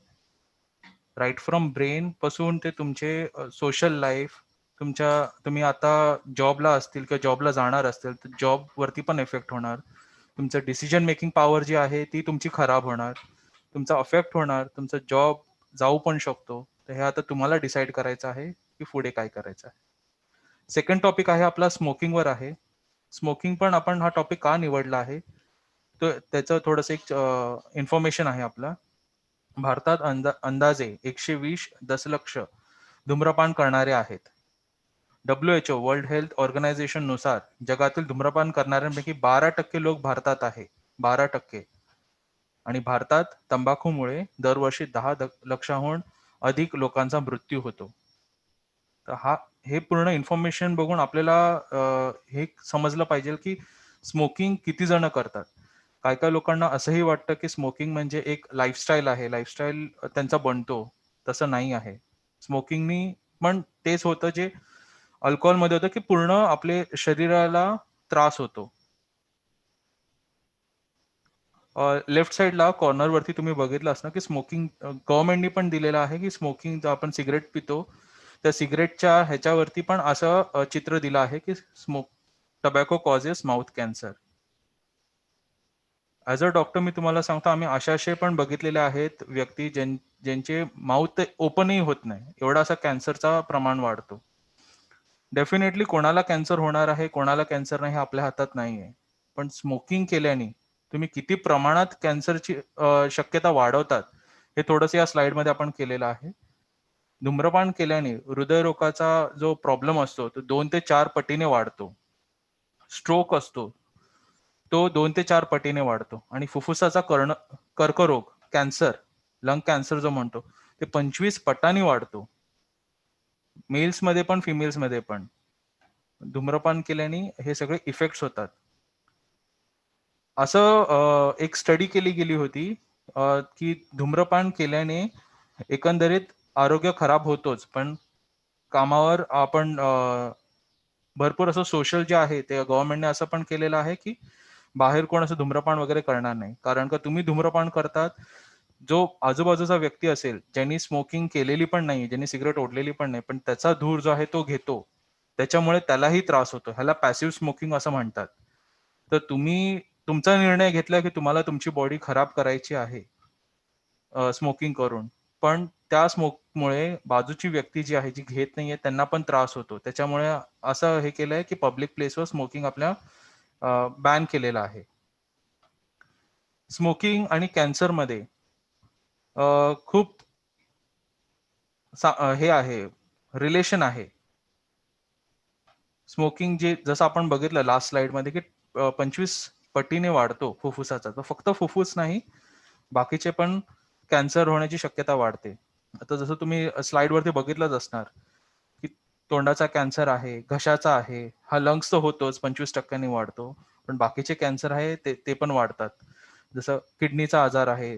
राईट फ्रॉम ब्रेन पासून ते तुमचे सोशल लाईफ, तुम्ही आता जॉबला असतील किंवा जॉबला जाणार असतील तर जॉबवरती पण इफेक्ट होणार. तुमचं डिसिजन मेकिंग पॉवर जी आहे ती तुमची खराब होणार. तुमचा अफेक्ट होणार. तुमचा जॉब जाऊ पण शकतो. तर हे आता तुम्हाला डिसाईड करायचं आहे की पुढे काय करायचं आहे. सेकंड टॉपिक आहे आपला स्मोकिंगवर आहे. स्मोकिंग पण आपण हा टॉपिक का निवडला आहे तर त्याचं थोडंसं एक इन्फॉर्मेशन आहे आपला. भारतात अंदाजे 120 दशलक्ष धूम्रपान करणारे आहेत. WHO वर्ल्ड हेल्थ ऑर्गनायझेशन नुसार जगातील धूम्रपान करणाऱ्यांपैकी 12% लोक भारतात आहे. 12%. आणि भारतात तंबाखूमुळे दरवर्षी 10 लक्षाहून अधिक लोकांचा मृत्यू होतो. तर हे पूर्ण इन्फॉर्मेशन बघून आपल्याला हे समजलं पाहिजे की स्मोकिंग किती जण करतात. काय काय लोकांना असंही वाटतं की स्मोकिंग म्हणजे एक लाईफस्टाईल आहे, लाईफस्टाईल त्यांचा बनतो. तसं नाही आहे. स्मोकिंगनी पण तेच होतं जे अल्कोहोलमध्ये होतं, की पूर्ण आपले शरीराला त्रास होतो. लेफ्ट साइडला कॉर्नरवरती तुम्ही बघितलं असणार की स्मोकिंग गव्हर्नमेंटनी पण दिलेलं आहे की स्मोकिंग जो आपण सिगरेट पितो त्या सिगरेटच्या ह्याच्यावरती पण असं चित्र दिलं आहे की tobacco causes mouth cancer. As a doctor मी तुम्हाला सांगतो आम्ही असे पण बघितलेले आहेत व्यक्ती ज्यांचे माउथ ओपनही होत नाही, एवढा असा कॅन्सरचा प्रमाण वाढतो. डेफिनेटली कोणाला कॅन्सर होणार आहे, कोणाला कॅन्सर नाही हे आपल्या हातात नाही आहे. पण स्मोकिंग केल्याने तुम्ही किती प्रमाणात कॅन्सरची शक्यता वाढवतात हे थोडंसं या स्लाइडमध्ये आपण केलेलं आहे. धूम्रपान केल्याने हृदयरोगाचा जो प्रॉब्लेम असतो तो 2 ते 4 पटीने वाढतो. स्ट्रोक असतो तो 2 ते 4 पटीने वाढतो आणि फुफ्फुसाचा कर्करोग, कॅन्सर, लंग कॅन्सर जो म्हणतो ते 25 पटांनी वाढतो. मेल्समध्ये पण फिमेल्समध्ये पण. धूम्रपान केल्याने हे सगळे इफेक्ट्स होतात. असं एक स्टडी केली गेली होती की धूम्रपान केल्याने एकंदरीत आरोग्य खराब होतोच, पण कामावर आपण भरपूर असं सोशल जे आहे ते गव्हर्नमेंटने असं पण केलेलं आहे की बाहेर कोण असं धूम्रपान वगैरे करणार नाही. कारण का तुम्ही धूम्रपान करतात, जो आजूबाजूचा व्यक्ती असेल ज्यांनी स्मोकिंग केलेली पण नाही, ज्यांनी सिगरेट ओढलेली पण नाही, पण त्याचा धूर जो आहे तो घेतो, त्याच्यामुळे त्यालाही त्रास होतो. ह्याला पॅसिव्ह स्मोकिंग असं म्हणतात. तर तुम्ही तुमचा निर्णय घेतला की तुम्हाला तुमची बॉडी खराब करायची आहे स्मोकिंग करून, पण त्या स्मोकमुळे बाजूची व्यक्ती जी आहे जी घेत नाहीये त्यांना पण त्रास होतो. त्याच्यामुळे असं हे केलंय की पब्लिक प्लेसवर स्मोकिंग आपल्या बॅन केलेलं आहे. स्मोकिंग आणि कॅन्सरमध्ये खूप हे आहे, रिलेशन आहे. स्मोकिंग जे जसं आपण बघितलं लास्ट स्लाइडमध्ये की 25 पटीने वाढतो फुफ्फुसाचा. तर फक्त फुफ्फुस नाही, बाकीचे पण कॅन्सर होण्याची शक्यता वाढते. आता जसं तुम्ही स्लाइडवरती बघितलंच असणार की तोंडाचा कॅन्सर आहे, घशाचा आहे, हा लंग्स तर होतोच 25% वाढतो, पण बाकीचे कॅन्सर आहे ते पण वाढतात. जसं किडनीचा आजार आहे,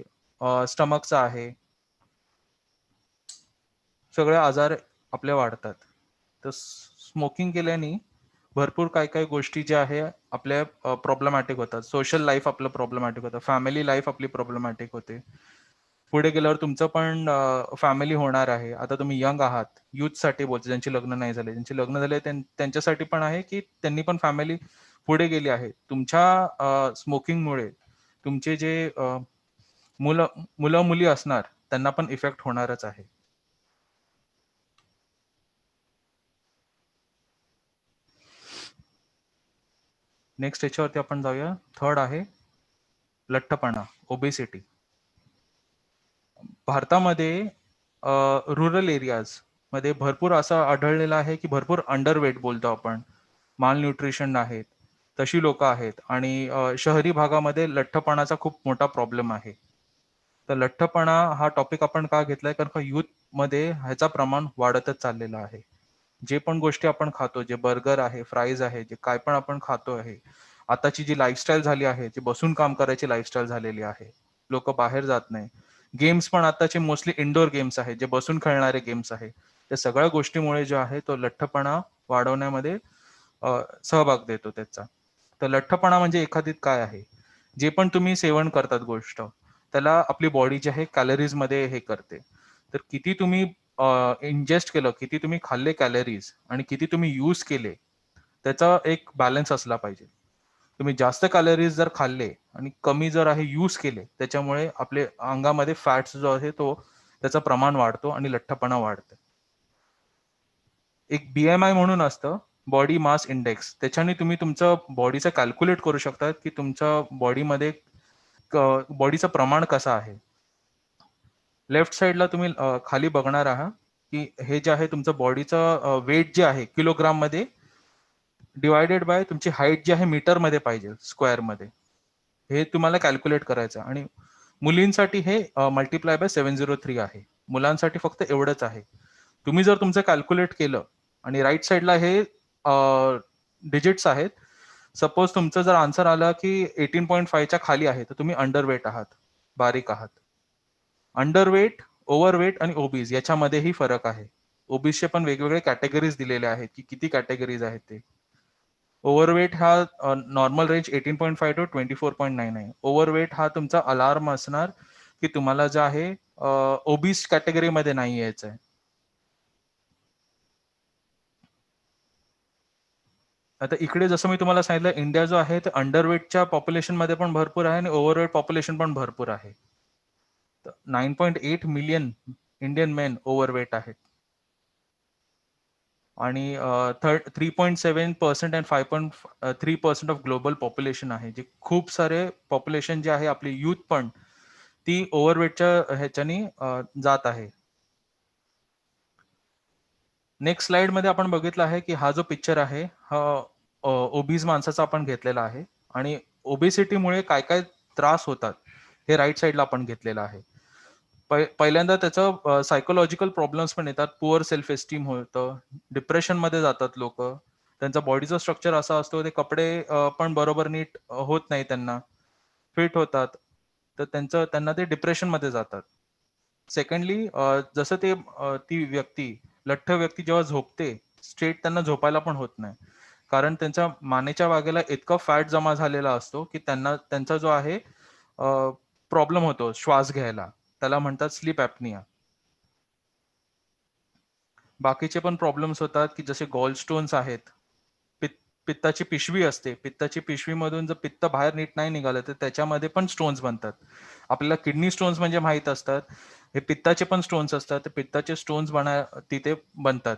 स्टमकचा आहे, सगळे आजार आपले वाढतात. तर स्मोकिंग केल्याने भरपूर काही गोष्टी ज्या आहे आपल्या प्रॉब्लेमॅटिक होतात. सोशल लाईफ आपलं प्रॉब्लेमॅटिक होतं, फॅमिली लाईफ आपली प्रॉब्लेमॅटिक होते. पुढे गेल्यावर तुमचं पण फॅमिली होणार आहे. आता तुम्ही यंग आहात, यूथसाठी बोलतो, ज्यांची लग्न नाही झाले, ज्यांची लग्न झाले त्यांच्यासाठी पण आहे की त्यांनी पण फॅमिली पुढे गेली आहे. तुमच्या स्मोकिंगमुळे तुमचे जे मुलं मुली असणार त्यांना पण इफेक्ट होणारच आहे. नेक्स्ट याच्यावरती आपण जाऊया. थर्ड आहे लठ्ठपणा, ओबेसिटी. भारतामध्ये रुरल एरियाज मध्ये भरपूर असं आढळलेलं आहे की भरपूर अंडरवेट बोलतो आपण, माल न्यूट्रिशन आहेत, तशी लोक आहेत. आणि शहरी भागामध्ये लठ्ठपणाचा खूप मोठा प्रॉब्लेम आहे. तर लठ्ठपणा हा टॉपिक आपण का घेतलाय, कारण का युथ मध्ये ह्याचा प्रमाण वाढतच चाललेलं आहे. जे पण गोष्टी आपण खातो, जे बर्गर आहे, फ्राईज आहे, जे काय पण आपण खातो आहे, आताची जी लाईफस्टाईल झाली आहे, जी बसून काम करायची लाईफस्टाईल झालेली आहे, लोक बाहेर जात नाही. गेम्स पण आताचे मोस्टली इंडोर गेम्स आहेत, जे बसून खेळणारे गेम्स आहे. त्या सगळ्या गोष्टीमुळे जो आहे तो लठ्ठपणा वाढवण्यामध्ये सहभाग देतो त्याचा. तर लठ्ठपणा म्हणजे एखादीत काय आहे, जे पण तुम्ही सेवन करतात गोष्ट, त्याला आपली बॉडी जी आहे कॅलरीज मध्ये हे करते. तर किती तुम्ही इंजेस्ट केलं, किती तुम्ही खाल्ले कॅलरीज आणि किती तुम्ही यूज केले, त्याचा एक बॅलन्स असला पाहिजे. तुम्ही जास्त कॅलरीज जर खाल्ले आणि कमी जर आहे यूज केले, त्याच्यामुळे आपले अंगामध्ये फॅट्स जो आहे तो त्याचं प्रमाण वाढतो आणि लठ्ठपणा वाढते. एक BMI म्हणून असतं, बॉडी मास इंडेक्स. त्याच्याने तुम्ही तुमचं बॉडीचं कॅल्क्युलेट करू शकता की तुमच्या बॉडीमध्ये बॉडीचं प्रमाण कसं आहे. लेफ्ट साइडला तुम्ही खाली बघणार आहात की हे जे आहे तुमचं बॉडीचं वेट जे आहे किलोग्राम मध्ये डिवायडेड बाय तुमची हाईट जी आहे मीटर मध्ये पाहिजे, स्क्वेअर मध्ये. हे तुम्हाला कॅल्क्युलेट करायचं आणि मुलींसाठी हे मल्टिप्लाय बाय 703 आहे. मुलांसाठी फक्त एवढंच आहे. तुम्ही जर तुमचं कॅल्क्युलेट केलं आणि राईट साइडला हे डिजिट्स आहेत, सपोज तुमचं जर आन्सर आलं की 18.5च्या खाली आहे तर तुम्ही अंडरवेट आहात, बारीक आहात. अंडरवेट, ओव्हरवेट आणि ओबीज याच्यामध्येही फरक आहे. ओबीजचे पण वेगवेगळे कॅटेगरीज दिलेले आहेत की किती कॅटेगरीज आहेत ते. ओव्हरवेट हा नॉर्मल रेंज 18.5 टू 24.9 आहे. ओव्हरवेट हा तुमचा अलार्म असणार की तुम्हाला जे आहे ओबीस कॅटेगरीमध्ये नाही यायचं आहे. आता इकडे जसं मी तुम्हाला सांगितलं, इंडिया जो आहे ते अंडरवेटच्या पॉप्युलेशन मध्ये पण भरपूर आहे आणि ओव्हरवेट पॉप्युलेशन पण भरपूर आहे. 9.8 मिलियन इंडियन मेन ओव्हरवेट आहेत आणि 3.7% अँड 5.3% ऑफ ग्लोबल पॉप्युलेशन आहे. जे खूप सारे पॉप्युलेशन जे आहे आपली युथ पण ती ओव्हरवेटच्या ह्याच्यानी जात आहे. नेक्स्ट स्लाइड मध्ये आपण बघितलं आहे की हा जो पिक्चर आहे हा ओबीज माणसाचा आपण घेतलेला आहे आणि ओबेसिटीमुळे काय काय त्रास होतात हे राईट साईडला आपण घेतलेलं आहे. पहिल्यांदा त्याचं सायकोलॉजिकल प्रॉब्लेम्स पण येतात. पुअर सेल्फ एस्टीम होतं, डिप्रेशन मध्ये जातात लोक. त्यांचा बॉडीचं स्ट्रक्चर असा असतो, ते कपडे पण बरोबर नीट होत नाही त्यांना, फिट होतात, तर त्यांना ते डिप्रेशन मध्ये जातात. सेकंडली जसं ते ती व्यक्ती, लठ्ठ व्यक्ती जेव्हा झोपते स्ट्रेट, त्यांना झोपायला पण होत नाही, कारण त्यांच्या मानेच्या वागेला इतका फॅट जमा झालेला असतो की त्यांचा जो आहे प्रॉब्लेम होतो श्वास घ्यायला, त्याला म्हणतात स्लीप ॲपनिया. बाकीचे पण प्रॉब्लेम्स होतात की जसे गॉल स्टोन्स आहेत, पित्ताची पिशवी असते, पित्ताची पिशवीमधून जर पित्त बाहेर नीट नाही निघालं तर त्याच्यामध्ये पण स्टोन्स बनतात. आपल्याला किडनी स्टोन्स म्हणजे माहीत असतात, हे पित्ताचे पण स्टोन्स असतात, ते पित्ताचे स्टोन्स तिथे बनतात.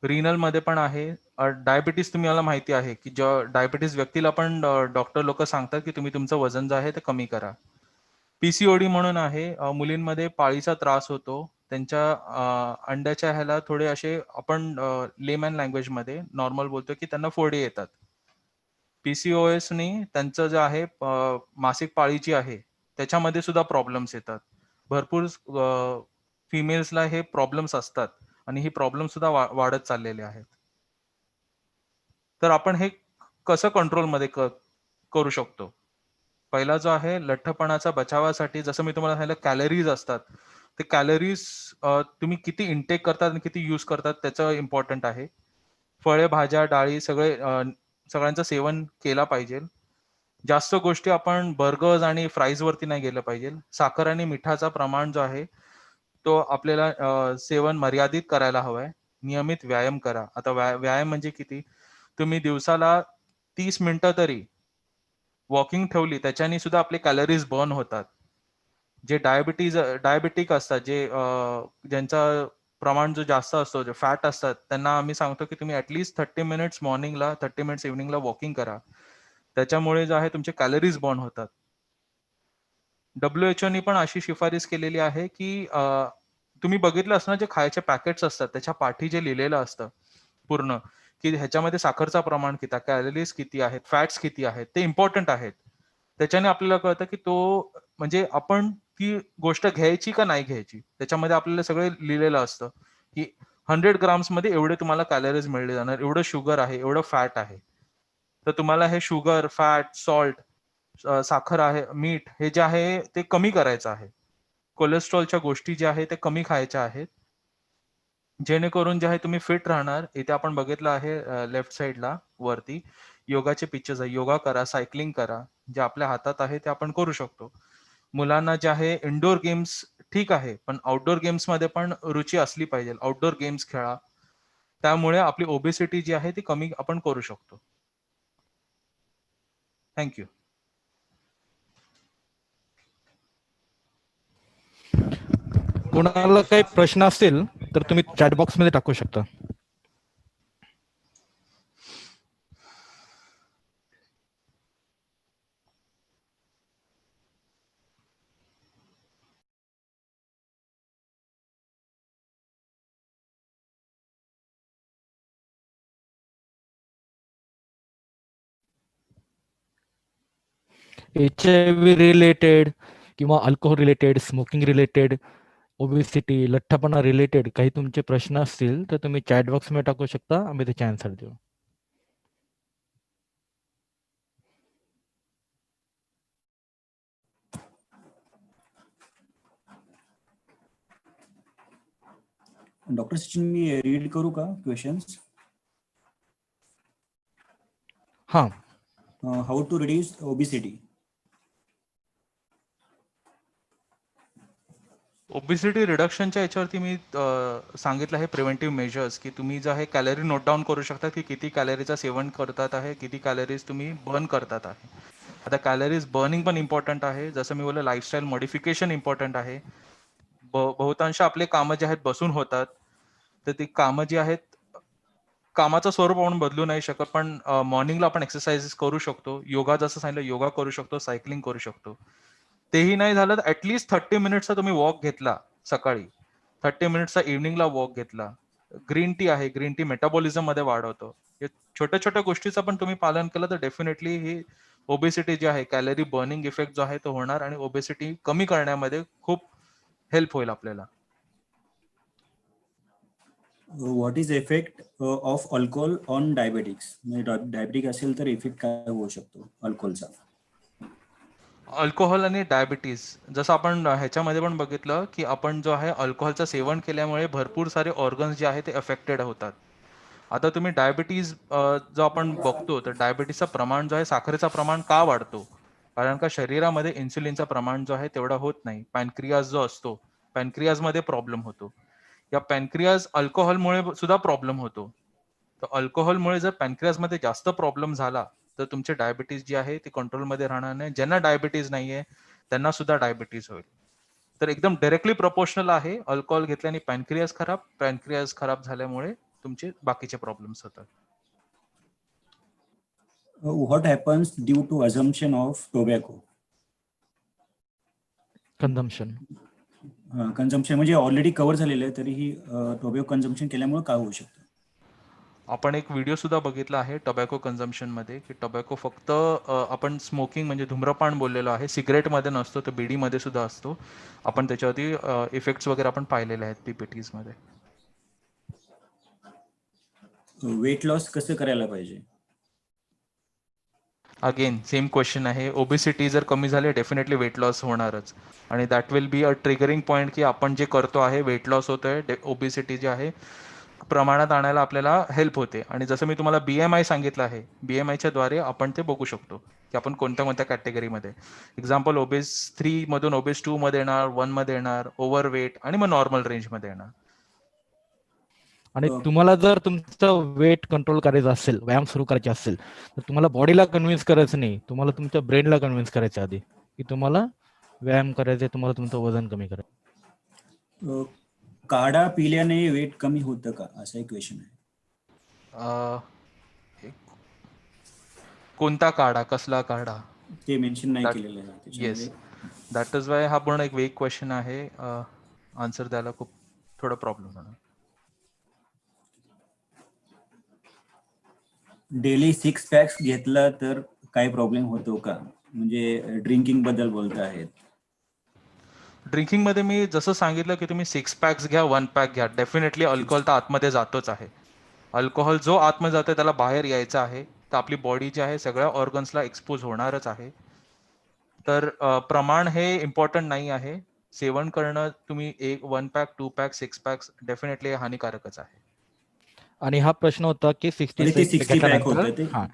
रिनल मध्ये पण आहे. डायबिटीस तुम्हाला माहिती आहे की डायबिटीस व्यक्तीला पण डॉक्टर लोक सांगतात की तुम्ही तुमचं वजन जे आहे ते कमी करा. पीसीओडी म्हणून आहे, मुलींमध्ये पाळीचा त्रास होतो, त्यांच्या अंड्याच्या ह्याला थोडे असे आपण लेमॅन लँग्वेज मध्ये नॉर्मल बोलतो की त्यांना फोडे येतात. पीसीओएसनी त्यांचं जे आहे मासिक पाळी जी आहे त्याच्यामध्ये सुद्धा प्रॉब्लेम्स येतात. भरपूर फिमेल्सला हे प्रॉब्लेम्स असतात आणि ही प्रॉब्लेम सुद्धा वाढत चाललेले आहेत. तर आपण हे कसं कंट्रोलमध्ये करू शकतो? पहिला जो आहे लठ्ठपणाचा बचावासाठी, जसं मी तुम्हाला सांगितलं कॅलरीज असतात, ते कॅलरीज तुम्ही किती इनटेक करतात आणि किती यूज करतात त्याचं इम्पॉर्टंट आहे. फळे, भाज्या, डाळी सगळ्यांचं सेवन केला पाहिजे. जास्त गोष्टी आपण बर्गर्स आणि फ्राईज वरती नाही गेलं पाहिजे. साखर आणि मिठाचा प्रमाण जो आहे तो आपल्याला सेवन मर्यादित करायला हवंय. नियमित व्यायाम करा. आता व्यायाम म्हणजे किती? तुम्ही दिवसाला 30 मिनिटं तरी वॉकिंग ठेवली, त्याच्याने सुद्धा आपले कॅलरीज बर्न होतात. जे डायबिटिक असतात, ज्यांचा प्रमाण जो जास्त असतो, जे फॅट असतात, त्यांना आम्ही सांगतो की तुम्ही ऍटलीस्ट 30 मिनिट्स मॉर्निंगला, 30 मिनिट्स इव्हनिंगला वॉकिंग करा. त्याच्यामुळे जे आहे तुमचे कॅलरीज बर्न होतात. WHO पण अशी शिफारस केलेली आहे की तुम्ही बघितलं असणार, जे खायचे पॅकेट्स असतात त्याच्या पाठी जे लिहिलेलं असतं पूर्ण की ह्याच्यामध्ये साखरचा प्रमाण किती, कॅलरीज किती आहेत, फॅट्स किती आहेत, ते इम्पॉर्टंट आहेत. त्याच्याने आपल्याला कळतं की तो म्हणजे आपण ती गोष्ट घ्यायची का नाही घ्यायची. त्याच्यामध्ये आपल्याला सगळं लिहिलेलं असतं की 100 ग्राम्स मध्ये एवढे तुम्हाला कॅलरीज मिळले जाणार, एवढं शुगर आहे, एवढं फॅट आहे. तर तुम्हाला हे शुगर, फॅट, सॉल्ट, साखर आहे, मीठ, हे जे आहे ते कमी करायचं आहे. कोलेस्ट्रॉलच्या गोष्टी ज्या आहेत ते कमी खायच्या आहेत, जेणेकरून जे आहे तुम्ही फिट राहणार. इथे आपण बघितलं आहे लेफ्ट साईडला वरती योगाचे पिक्चर्स आहे. योगा करा, सायकलिंग करा, जे आपल्या हातात आहे ते आपण करू शकतो. मुलांना जे आहे इंडोर गेम्स ठीक आहे, पण आउटडोर गेम्स मध्ये पण रुची असली पाहिजे. आउटडोर गेम्स खेळा, त्यामुळे आपली ओबेसिटी जी आहे ती कमी आपण करू शकतो. थँक्यू. कोणाला काही प्रश्न असतील तर तुम्ही चॅट बॉक्स मध्ये टाकू शकता. HIV रिलेटेड किंवा alcohol related, smoking related, obesity, लठ्ठपणा रिलेटेड काही तुमचे प्रश्न असतील तर तुम्ही चॅट बॉक्स मध्ये टाकू शकता, आम्ही त्याचे आन्सर देऊ. डॉक्टर सचिन, मी रीड करू का क्वेश्चन्स? हां. How to reduce obesity? Obesity रिडक्शनच्या याच्यावरती मी सांगितलं आहे प्रिव्हेंटिव्ह मेजर्स, की तुम्ही जे आहे कॅलरी नोट डाऊन करू शकता, की किती कॅलरीचं सेवन करतात आहे, किती कॅलरीज तुम्ही बर्न करतात आहे. आता कॅलरीज बर्निंग पण इम्पॉर्टंट आहे, जसं मी बोललो लाईफस्टाईल मॉडिफिकेशन इम्पॉर्टंट आहे. बहुतांश आपले कामं जे आहेत बसून होतात, तर ती कामं जी आहेत कामाचं स्वरूप आपण बदलू नाही शकत, पण मॉर्निंगला आपण एक्सरसाइजेस करू शकतो. योगा जसं सांगितलं योगा करू शकतो, सायकलिंग करू शकतो. तेही नाही झालं तर ऍटलीस्ट 30 मिनिट्सचा तुम्ही वॉक घेतला सकाळी, 30 मिनिट्सचा इव्हनिंगला वॉक घेतला. ग्रीन टी आहे, ग्रीन टी मेटाबॉलिझम मध्ये वाढवतो. हे छोट्या छोट्या गोष्टीचं पण तुम्ही पालन केलं तर डेफिनेटली ही ओबेसिटी जी आहे, कॅलरी बर्निंग इफेक्ट जो आहे तो होणार आणि ओबेसिटी कमी करण्यामध्ये खूप हेल्प होईल आपल्याला. What is effect of alcohol on diabetics? म्हणजे डायबेटिक असेल तर इफेक्ट काय होऊ शकतो अल्कोहोलचा? अल्कोहोल आणि डायबिटीज, जसं आपण ह्याच्यामध्ये पण बघितलं की आपण जो आहे अल्कोहोलचं सेवन केल्यामुळे भरपूर सारे ऑर्गन्स जे आहे ते अफेक्टेड होतात. आता तुम्ही डायबिटीज जो आपण बघतो तर डायबिटीजचं प्रमाण जो आहे, साखरेचं प्रमाण का वाढतो? कारण का शरीरामध्ये इन्सुलिनचं प्रमाण जो आहे तेवढा होत नाही. पॅनक्रियाज जो असतो, पॅनक्रियाजमध्ये प्रॉब्लेम होतो. या पॅनक्रियाज अल्कोहोलमुळे सुद्धा प्रॉब्लेम होतो. तर अल्कोहोलमुळे जर पॅनक्रियाजमध्ये जास्त प्रॉब्लेम झाला तर तुमचे डायबिटीज जी आहे ती कंट्रोलमध्ये राहणार नाही. ज्यांना डायबिटीज नाहीये त्यांना सुद्धा डायबिटीज होईल. तर एकदम डायरेक्टली प्रपोर्शनल आहे. अल्कोहोल घेतल्याने पॅनक्रियाज खराब झाल्यामुळे तुमचे बाकीचे प्रॉब्लेम्स होतात. What happens due to assumption of tobacco? Consumption. Consumption म्हणजे ऑलरेडी कव्हर झालेलं आहे, तरीही टोबॅको कन्झम्पशन केल्यामुळे काय होऊ शकतं? आपण एक व्हिडिओ सुद्धा बघितला आहे टोबॅको कन्झम्पशन मध्ये, की टोबॅको फक्त आपण स्मोकिंग म्हणजे धूम्रपान बोललेलो आहे, सिगरेटमध्ये नसतो, तर बीडीमध्ये सुद्धा असतो. आपण त्याच्यावरती इफेक्ट्स वगैरे आपण पाहिलेले आहेत पीपीटीज मध्ये. वेट लॉस कसं करायला पाहिजे? अगेन सेम क्वेश्चन आहे. ओबिसिटी जर कमी झाली डेफिनेटली वेट लॉस होणारच, आणि that will be a triggering point की आपण जे करतो आहे वेट लॉस होतोय, ओबिसिटी जे आहे प्रमाणात आणायला आपल्याला हेल्प होते. आणि जसं मी तुम्हाला BMI सांगितलं आहे, BMIच्या द्वारे आपण ते बघू शकतो की आपण कोणत्या कोणत्या कॅटेगरीमध्ये, एक्झाम्पल ओबेस 3 मधून ओबेस 2 मध्ये येणार, 1 मध्ये येणार, ओव्हरवेट, आणि मग नॉर्मल रेंजमध्ये येणार. आणि तुम्हाला जर तुमचं वेट कंट्रोल करायचं असेल, व्यायाम सुरू करायचे असेल, तर तुम्हाला बॉडीला कन्व्हिन्स करायचं नाही, तुम्हाला तुमच्या ब्रेनला कन्व्हिन्स करायचं आधी की तुम्हाला व्यायाम करायचे, तुम्हाला तुमचं वजन कमी करायचं. काढा पिल्याने वेट कमी होतं का, असा एक क्वेश्चन आहे. कोणता काढा, कसला काढा, ते मेन्शन नाही केलेलं आहे येस, त्याच्यामध्ये. दॅट इज वाय हा पूर्ण एक वेग क्वेश्चन आहे. आन्सर द्यायला खूप थोडा प्रॉब्लेम होणार. डेली 6 पॅक्स घेतला तर काय प्रॉब्लेम होतो का? म्हणजे ड्रिंकिंग बद्दल बोलत आहेत. ड्रिंकिंग मध्ये मी जसं सांगितलं की तुम्ही 6 पॅक्स घ्या, 1 पॅक घ्या, डेफिनेटली अल्कोहोल तर आतमध्ये जातोच आहे. अल्कोहोल जो आतमध्ये जातो त्याला बाहेर यायचं आहे, तर आपली बॉडी जी आहे सगळ्या ऑर्गन्सला एक्सपोज होणारच आहे. तर प्रमाण हे इम्पॉर्टंट नाही आहे. सेवन करणं तुम्ही 1 पॅक, 2 पॅक, 6 पॅक्स डेफिनेटली हानिकारकच आहे. आणि हा प्रश्न होता की 60 ते 60 पॅक घेतल्यानंतर होतं ते. हा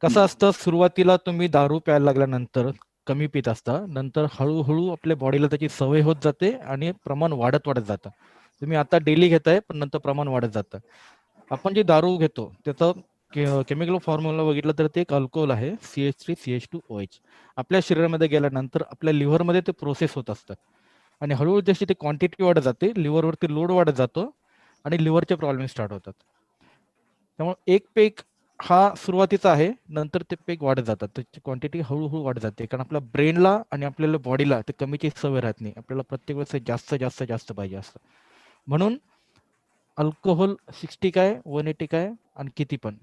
कसं असतं, सुरुवातीला तुम्ही दारू प्यायला लागल्यानंतर कमी पित असता, नंतर हळूहळू आपल्या बॉडीला त्याची सवय होत जाते आणि प्रमाण वाढत वाढत जातं. तुम्ही आता डेली घेताय पण नंतर प्रमाण वाढत जातं. आपण जे दारू घेतो त्याचं केमिकल फॉर्म्युला बघितलं तर ते एक अल्कोहोल आहे, CH3CH2OH. आपल्या शरीरामध्ये गेल्यानंतर आपल्या लिव्हरमध्ये ते प्रोसेस होत असतं आणि हळूहळू जशी ते क्वांटिटी वाढत जाते, लिव्हरवरती लोड वाढत जातो आणि लिव्हरचे प्रॉब्लेम स्टार्ट होतात. त्यामुळे एक पेक हा सुरुवातीचा आहे, नंतर ते पेक वाढत जातात, त्याची क्वांटिटी हळूहळू वाढत जाते, कारण आपल्या ब्रेनला आणि आपल्याला बॉडीला ते कमीची सवय राहत नाही, आपल्याला प्रत्येक वेळेस जास्त जास्त जास्त पाहिजे असतं. म्हणून अल्कोहोल 60 काय 180 काय आणि किती पण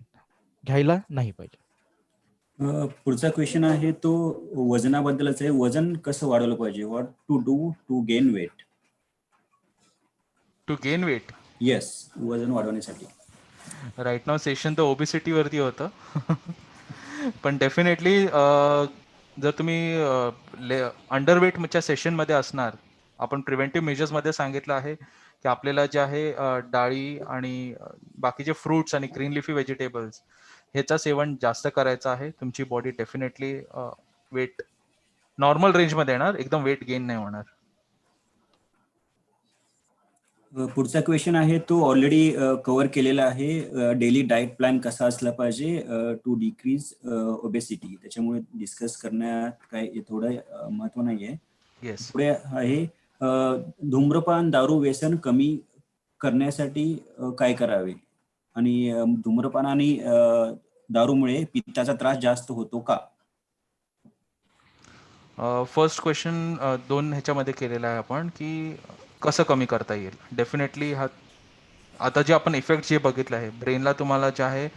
घ्यायला नाही पाहिजे. पुढचा क्वेश्चन आहे तो वजनाबद्दलच आहे. वजन कसं वाढवलं पाहिजे? What to do to gain weight? To gain weight, yes, वजन वाढवण्यासाठी. राईट नाव सेशन तर ओबिसिटी वरती होतं. पण डेफिनेटली जर तुम्ही अंडरवेटच्या सेशनमध्ये असणार, आपण प्रिव्हेंटिव्ह मेजर्समध्ये सांगितलं आहे की आपल्याला जे आहे डाळी आणि बाकीचे फ्रुट्स आणि ग्रीन लिफी व्हेजिटेबल्स ह्याचं सेवन जास्त करायचं आहे. तुमची बॉडी डेफिनेटली वेट नॉर्मल रेंजमध्ये येणार, एकदम वेट गेन नाही होणार. पुढचा क्वेश्चन आहे तो ऑलरेडी कव्हर केलेला आहे. डेली डाएट प्लॅन कसा असला पाहिजे टू डिक्रीज ओबेसिटी, त्याच्यामुळे डिस्कस करण्यात काय थोडं महत्व नाहीये. येस. पुढे आहे धूम्रपान दारू व्यसन कमी करण्यासाठी काय करावे, आणि धूम्रपान आणि दारूमुळे पित्ताचा त्रास जास्त होतो का? फर्स्ट क्वेश्चन दोन ह्याच्यामध्ये केलेला आहे आपण, की कसं कमी करता येईल. डेफिनेटली आता जे आपण इफेक्ट जे बघितले आहे, ब्रेनला तुम्हाला जे आहे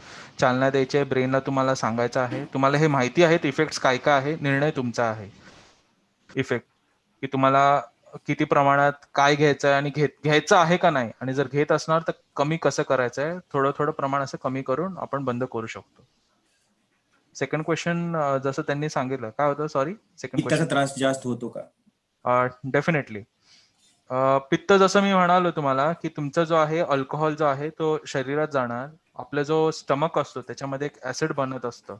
चालना द्यायची आहे, ब्रेनला तुम्हाला सांगायचं आहे, तुम्हाला हे माहिती आहेत इफेक्ट्स काय काय आहे, निर्णय तुमचा आहे. इफेक्ट की तुम्हाला किती प्रमाणात काय घ्यायचं आहे आणि घ्यायचं आहे का नाही, आणि जर घेत असणार तर कमी कसं करायचं आहे, थोडं थोडं प्रमाण असं कमी करून आपण बंद करू शकतो. सेकंड क्वेश्चन जसं त्यांनी सांगितलं, काय होतं, सॉरी, सेकंड पित्ताचा क्वेश्चन. त्रास जास्त होतो का? डेफिनेटली. पित्त जसं मी म्हणालो तुम्हाला, की तुमचा जो आहे अल्कोहोल जो आहे तो शरीरात जाणार, आपला जो स्टमक असतो त्याच्यामध्ये एक ऍसिड बनत असतं,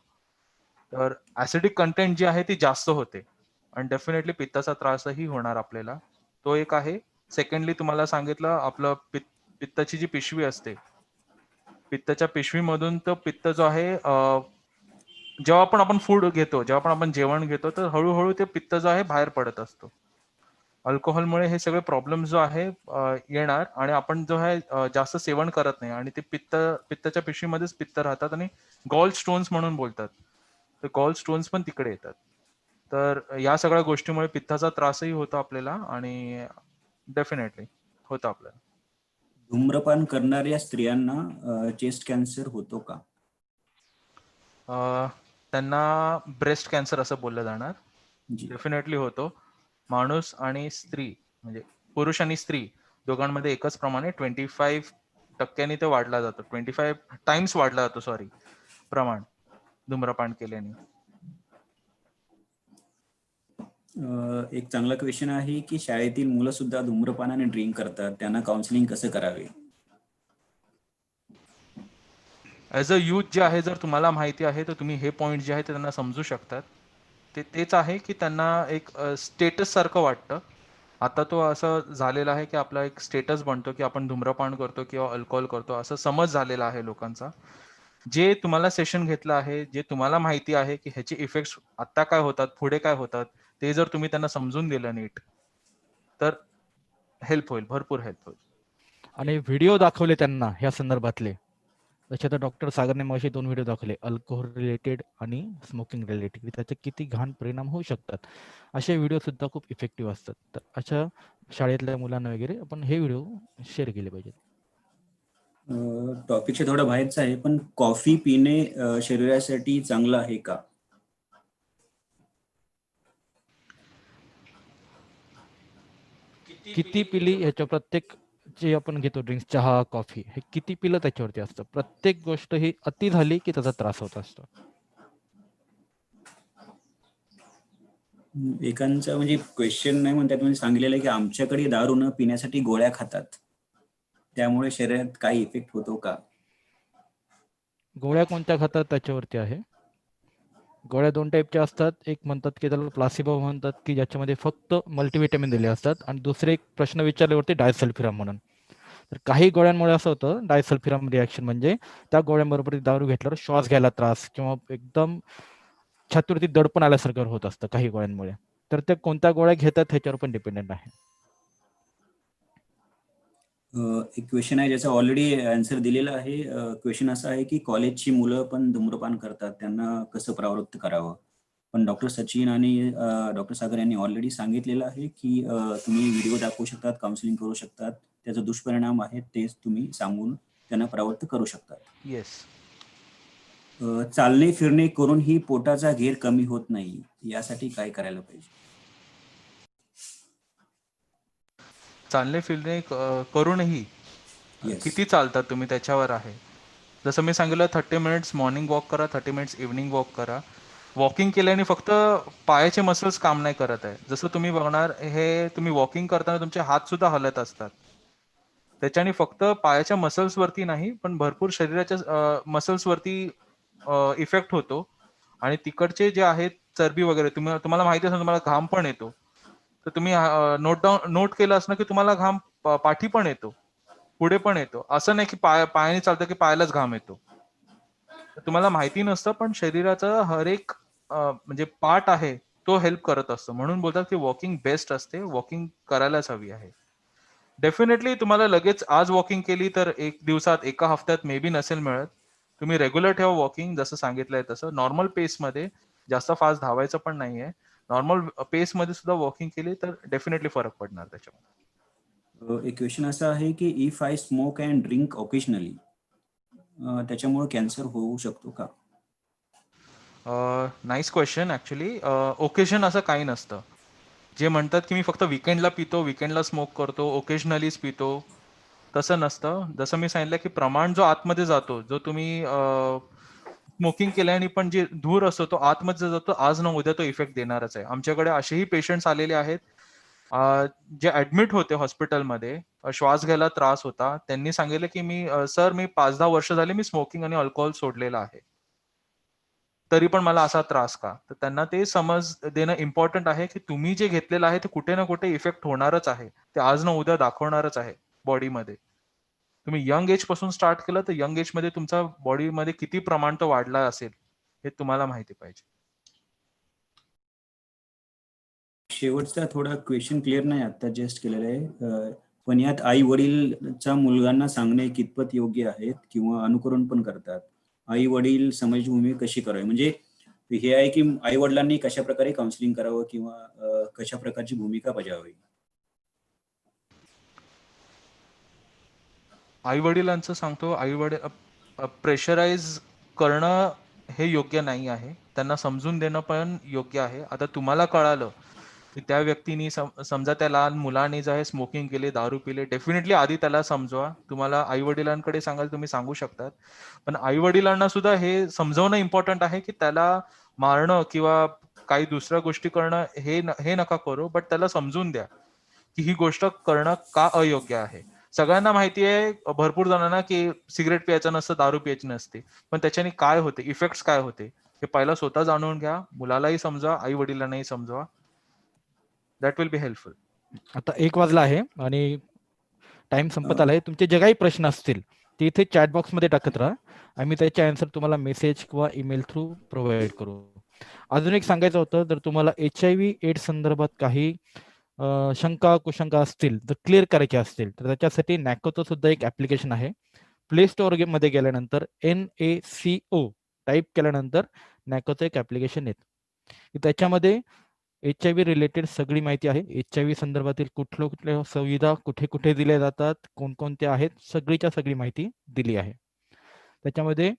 तर ऍसिडिक कंटेंट जी आहे ती जास्त होते आणि डेफिनेटली पित्ताचा त्रासही होणार आपल्याला. तो एक आहे. सेकंडली तुम्हाला सांगितलं, आपलं पित्ताची जी पिशवी असते, पित्ताच्या पिशवीमधून तो पित्त जो आहे जेव्हा पण आपण फूड घेतो, जेव्हा पण आपण जेवण घेतो, तर हळूहळू ते पित्त जो आहे बाहेर पडत असतो. अल्कोहोलमुळे हे सगळे प्रॉब्लेम जो आहे येणार, आणि आपण जो आहे जास्त सेवन करत नाही आणि ते पित्ताच्या पिशवीमध्येच पित्त राहतात आणि गॉल स्टोन्स म्हणून बोलतात, तर गॉल स्टोन्स पण तिकडे येतात. तर या सगळ्या गोष्टीमुळे पित्ताचा त्रासही होतो आपल्याला आणि डेफिनेटली होतं आपल्याला. धूम्रपान करणाऱ्या स्त्रियांना चेस्ट कॅन्सर होतो का? त्यांना ब्रेस्ट कॅन्सर असं बोललं जाणार. जी. डेफिनेटली होतो. माणूस आणि स्त्री, म्हणजे पुरुष आणि स्त्री दोघांमध्ये एकच प्रमाणे 25% ते वाढला जातो, 25 टाइम्स वाढला जातो, सॉरी, प्रमाण धूम्रपान केल्याने. एक चांगला क्वेश्चन आहे की शाळेतील मुलं सुद्धा धूम्रपान आणि ड्रिंक करतात, त्यांना काउन्सिलिंग कसं करावे? ॲज अ यूथ जे आहे, जर तुम्हाला माहिती आहे तर तुम्ही हे पॉईंट जे आहे ते त्यांना समजू शकतात. तेच आहे की त्यांना एक स्टेटस सारखं वाटतं. आता तो असं झालेला आहे की आपला एक स्टेटस बनतो की आपण धूम्रपान करतो किंवा अल्कोहोल करतो, असं समज झालेला आहे लोकांचा. जे तुम्हाला सेशन घेतलं आहे, जे तुम्हाला माहिती आहे की ह्याचे इफेक्ट्स आता काय होतात, पुढे काय होतात, ते जर तुम्ही त्यांना समजून दिलं नीट, तर हेल्प होईल, भरपूर हेल्प होईल. आणि व्हिडिओ दाखवले त्यांना ह्या संदर्भातले. जसे आता डॉक्टर सागरने मग 2 व्हिडिओ दाखवले, अल्कोहोल रिलेटेड आणि स्मोकिंग रिलेटेड, त्याचे किती घाण परिणाम होऊ शकतात. असे व्हिडिओ सुद्धा खूप इफेक्टिव्ह असतात. तर अशा शाळेतल्या मुलांना वगैरे आपण हे व्हिडिओ शेअर केले पाहिजेत. टॉपिकच्या थोडा बाहेरचा आहे, पण कॉफी पिणे शरीरासाठी चांगलं आहे का? किती पिली ह्याच्या प्रत्येक जे आपण घेतो ड्रिंक्स, चहा, कॉफी, हे किती पिलं त्याच्यावरती असतं. प्रत्येक गोष्ट ही अति झाली की त्याचा त्रास होत असतो. एकांचा म्हणजे क्वेश्चन नाही म्हणतात, म्हणजे सांगितलेलं आहे की आमच्याकडे दारू न पिण्यासाठी गोळ्या खातात, त्यामुळे शरीरात काही इफेक्ट होतो का? गोळ्या कोणत्या खातात त्याच्यावरती आहे. गोळ्या 2 टाईपच्या असतात. एक म्हणतात की त्याला प्लासिबो म्हणतात, की ज्याच्यामध्ये फक्त मल्टीव्हिटॅमिन दिले असतात, आणि दुसरे एक प्रश्न विचारल्यावरती डायसल्फिराम म्हणून. तर काही गोळ्यांमुळे असं होतं, डायसल्फिराम रिॲक्शन, म्हणजे त्या गोळ्यांबरोबर दारू घेतल्यावर श्वास घ्यायला त्रास किंवा एकदम छातीवरती दडपण आल्यासारखं होत असतं काही गोळ्यांमुळे. तर त्या कोणत्या गोळ्या घेतात ह्याच्यावर पण डिपेंडेंट आहे. एक क्वेश्चन आहे ज्याचा ऑलरेडी आन्सर दिलेला आहे. क्वेश्चन असा आहे की कॉलेजची मुलं पण धूम्रपान करतात, त्यांना कसं प्रवृत्त करावं? पण डॉक्टर सचिन आणि डॉक्टर सागर यांनी ऑलरेडी सांगितलेलं आहे की तुम्ही व्हिडिओ दाखवू शकतात, काउन्सिलिंग करू शकतात, त्याचा दुष्परिणाम आहेत तेच तुम्ही सांगून त्यांना प्रवृत्त करू शकतात. येस. चालणे फिरणे करूनही पोटाचा घेर कमी होत नाही, यासाठी काय करायला पाहिजे? चालणे फिरणे करूनही Yes. किती चालतात तुम्ही त्याच्यावर आहे. जसं मी सांगितलं, 30 मिनिट्स मॉर्निंग वॉक करा, 30 मिनिट्स इव्हनिंग वॉक करा. वॉकिंग केल्याने फक्त पायाचे मसल्स काम नाही करत आहे. जसं तुम्ही बघणार, हे तुम्ही वॉकिंग करताना तुमचे हात सुद्धा हलत असतात. त्याच्याने फक्त पायाच्या मसल्स वरती नाही पण भरपूर शरीराच्या मसल्स वरती इफेक्ट होतो. आणि तिकडचे जे आहेत चरबी वगैरे तुम्हाला माहिती असेल, तुम्हाला घाम पण येतो. तर तुम्ही नोट केलं असं की तुम्हाला घाम पाठी पण येतो, पुढे पण येतो. असं नाही की पायाने चालतं की पायालाच घाम येतो. तुम्हाला माहिती नसतं पण शरीराचा हर एक म्हणजे पार्ट आहे तो हेल्प करत असतो. म्हणून बोलतात की वॉकिंग बेस्ट असते, वॉकिंग करायलाच हवी आहे. डेफिनेटली तुम्हाला लगेच आज वॉकिंग केली तर एक दिवसात एका हफ्त्यात मे बी नसेल मिळत. तुम्ही रेग्युलर ठेवा वॉकिंग, जसं सांगितलंय तसं नॉर्मल पेस मध्ये, जास्त फास्ट धावायचं पण नाहीये. नॉर्मल पेस मध्ये सुद्धा वॉकिंग केली तर डेफिनेटली फरक पडणार त्याच्यामध्ये. एक क्वेश्चन असा आहे की if I smoke and drink occasionally त्याच्यामुळे कॅन्सर होऊ शकतो का? Nice question. ऍक्च्युली ओकेजन असं काही नसतं. जे म्हणतात की मी फक्त विकेंडला पितो, विकेंडला स्मोक करतो, ओकेजनलीच पितो, तसं नसतं. जसं मी सांगितलं की प्रमाण जो आतमध्ये जातो, जो तुम्ही स्मोकिंग केल्याने पण जे धूर असतो तो आतमध्ये जातो, आज न उद्या तो इफेक्ट देणारच आहे. आमच्याकडे असेही पेशंट्स आलेले आहेत जे ऍडमिट होते हॉस्पिटलमध्ये, श्वास घ्यायला त्रास होता. त्यांनी सांगितलं की मी 5-10 वर्ष झाले मी स्मोकिंग आणि अल्कोहोल सोडलेलं आहे, तरी पण मला असा त्रास का? तर त्यांना ते समज देणं इम्पॉर्टंट आहे की तुम्ही जे घेतलेलं आहे ते कुठे ना कुठे इफेक्ट होणारच आहे, ते आज ना उद्या दाखवणारच आहे बॉडीमध्ये. तुम्ही यंग एज पासून स्टार्ट केलं तर यंग एज मध्ये तुमचा बॉडीमध्ये किती प्रमाण तो वाढला असेल हे तुम्हाला माहिती पाहिजे. शेवटचा थोडा क्वेश्चन क्लिअर नाही आता जस्ट केलेला आहे, पण यात आई वडीलच्या मुलांना सांगणे कितपत योग्य आहेत किंवा अनुकरण पण करतात? आई वडील समाजभूमी कशी करावी, म्हणजे हे आहे की आई वडिलांनी कशा प्रकारे काउन्सिलिंग करावं किंवा कशा प्रकारची भूमिका बजावावी? आई वडिलांचं सांगतो, आई वडील प्रेशराईज करणं हे योग्य नाही आहे. त्यांना समजून देणं पण योग्य आहे. आता तुम्हाला कळालं की त्या व्यक्तीने समजा त्या लहान मुलाने जे आहे स्मोकिंग केले, दारू पिले, डेफिनेटली आधी त्याला समजवा. तुम्हाला आई वडिलांकडे सांगायला तुम्ही सांगू शकतात, पण आई वडिलांना सुद्धा हे समजवणं इम्पॉर्टंट आहे की त्याला मारणं किंवा काही दुसऱ्या गोष्टी करणं हे नका करू, बट त्याला समजून द्या की ही गोष्ट करणं का अयोग्य आहे. सगळ्यांना माहिती आहे, भरपूर जणांना, की सिगरेट प्यायचं नसतं, दारू प्यायची नसते, पण त्याच्याने काय होते, इफेक्ट्स काय होते हे पहिला स्वतः जाणून घ्या. मुलालाही समजा, आई वडिलांनाही समजवा. That will be helpful. आता 1 वाजला आहे आणि टाइम संपत आलाय. तुमचे जे काही प्रश्न असतील ते इथे चॅट बॉक्स मध्ये टाकत राहा. आम्ही त्याचे आन्सर तुम्हाला मेसेज किंवा ईमेल थ्रू प्रोव्हाइड करू. अजून एक सांगायचं होतं, जर तुम्हाला HIV एड्स संदर्भात काही शंका कुशंका असतील, जर क्लिअर करायचे असतील, तर त्याच्यासाठी नॅकोचं सुद्धा एक ऍप्लिकेशन आहे. प्ले स्टोअर मध्ये गेल्यानंतर NACO टाईप केल्यानंतर नॅकोचं एक ऍप्लिकेशन येतं. त्याच्यामध्ये HIV रिलेटेड सगळी माहिती आहे. HIV संदर्भातील कुठल्या सुविधा कुठे कुठे दिल्या जातात, कोणकोणत्या आहेत, सगळीच्या सगळी माहिती दिली आहे. त्याच्यामध्ये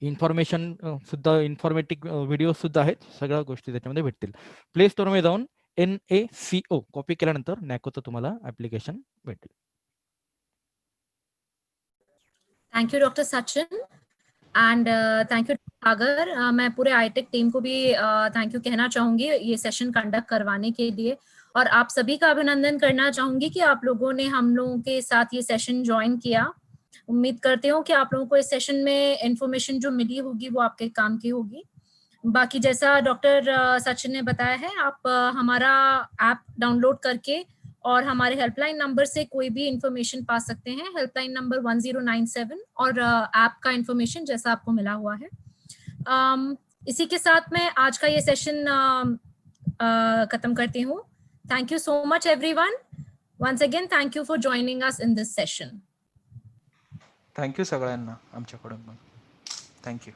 इन्फॉर्मेशन सुद्धा, इन्फॉर्मेटिव्ह व्हिडिओ सुद्धा आहेत. सगळ्या गोष्टी त्याच्यामध्ये भेटतील. प्ले स्टोअर मध्ये जाऊन NACO कॉपी केल्यानंतर नॅकोचं तुम्हाला ऍप्लिकेशन भेटेल. Thank you doctor Sachin and thank you Sagar. मैं पूरे आईटेक टीम को भी थैंक यू कहना चाहूंगी ये सेशन कंडक्ट करवाने के लिए, और आप सभी का अभिनंदन करना चाहूंगी कि आप लोगों ने हम लोगों के साथ ये सेशन ज्वाइन किया. उम्मीद करते हूँ कि आप लोगों को इस सेशन में इंफॉर्मेशन जो मिली होगी वो आपके काम की होगी. बाकी जैसा डॉक्टर सचिन ने बताया है, आप हमारा ऐप डाउनलोड करके और हमारे हेल्पलाइन नंबर से कोई भी इंफॉर्मेशन पा सकते हैं. हेल्पलाइन नंबर 1097 और ऐप का इंफॉर्मेशन जैसा आपको मिला हुआ है. इसी के साथ मैं आज का ये सेशन खत्म करती हूँ. Thank you so much everyone. Once again thank you for joining us in this session. Thank you सगळ्यांना आमच्याकडून पण. थँक्यू.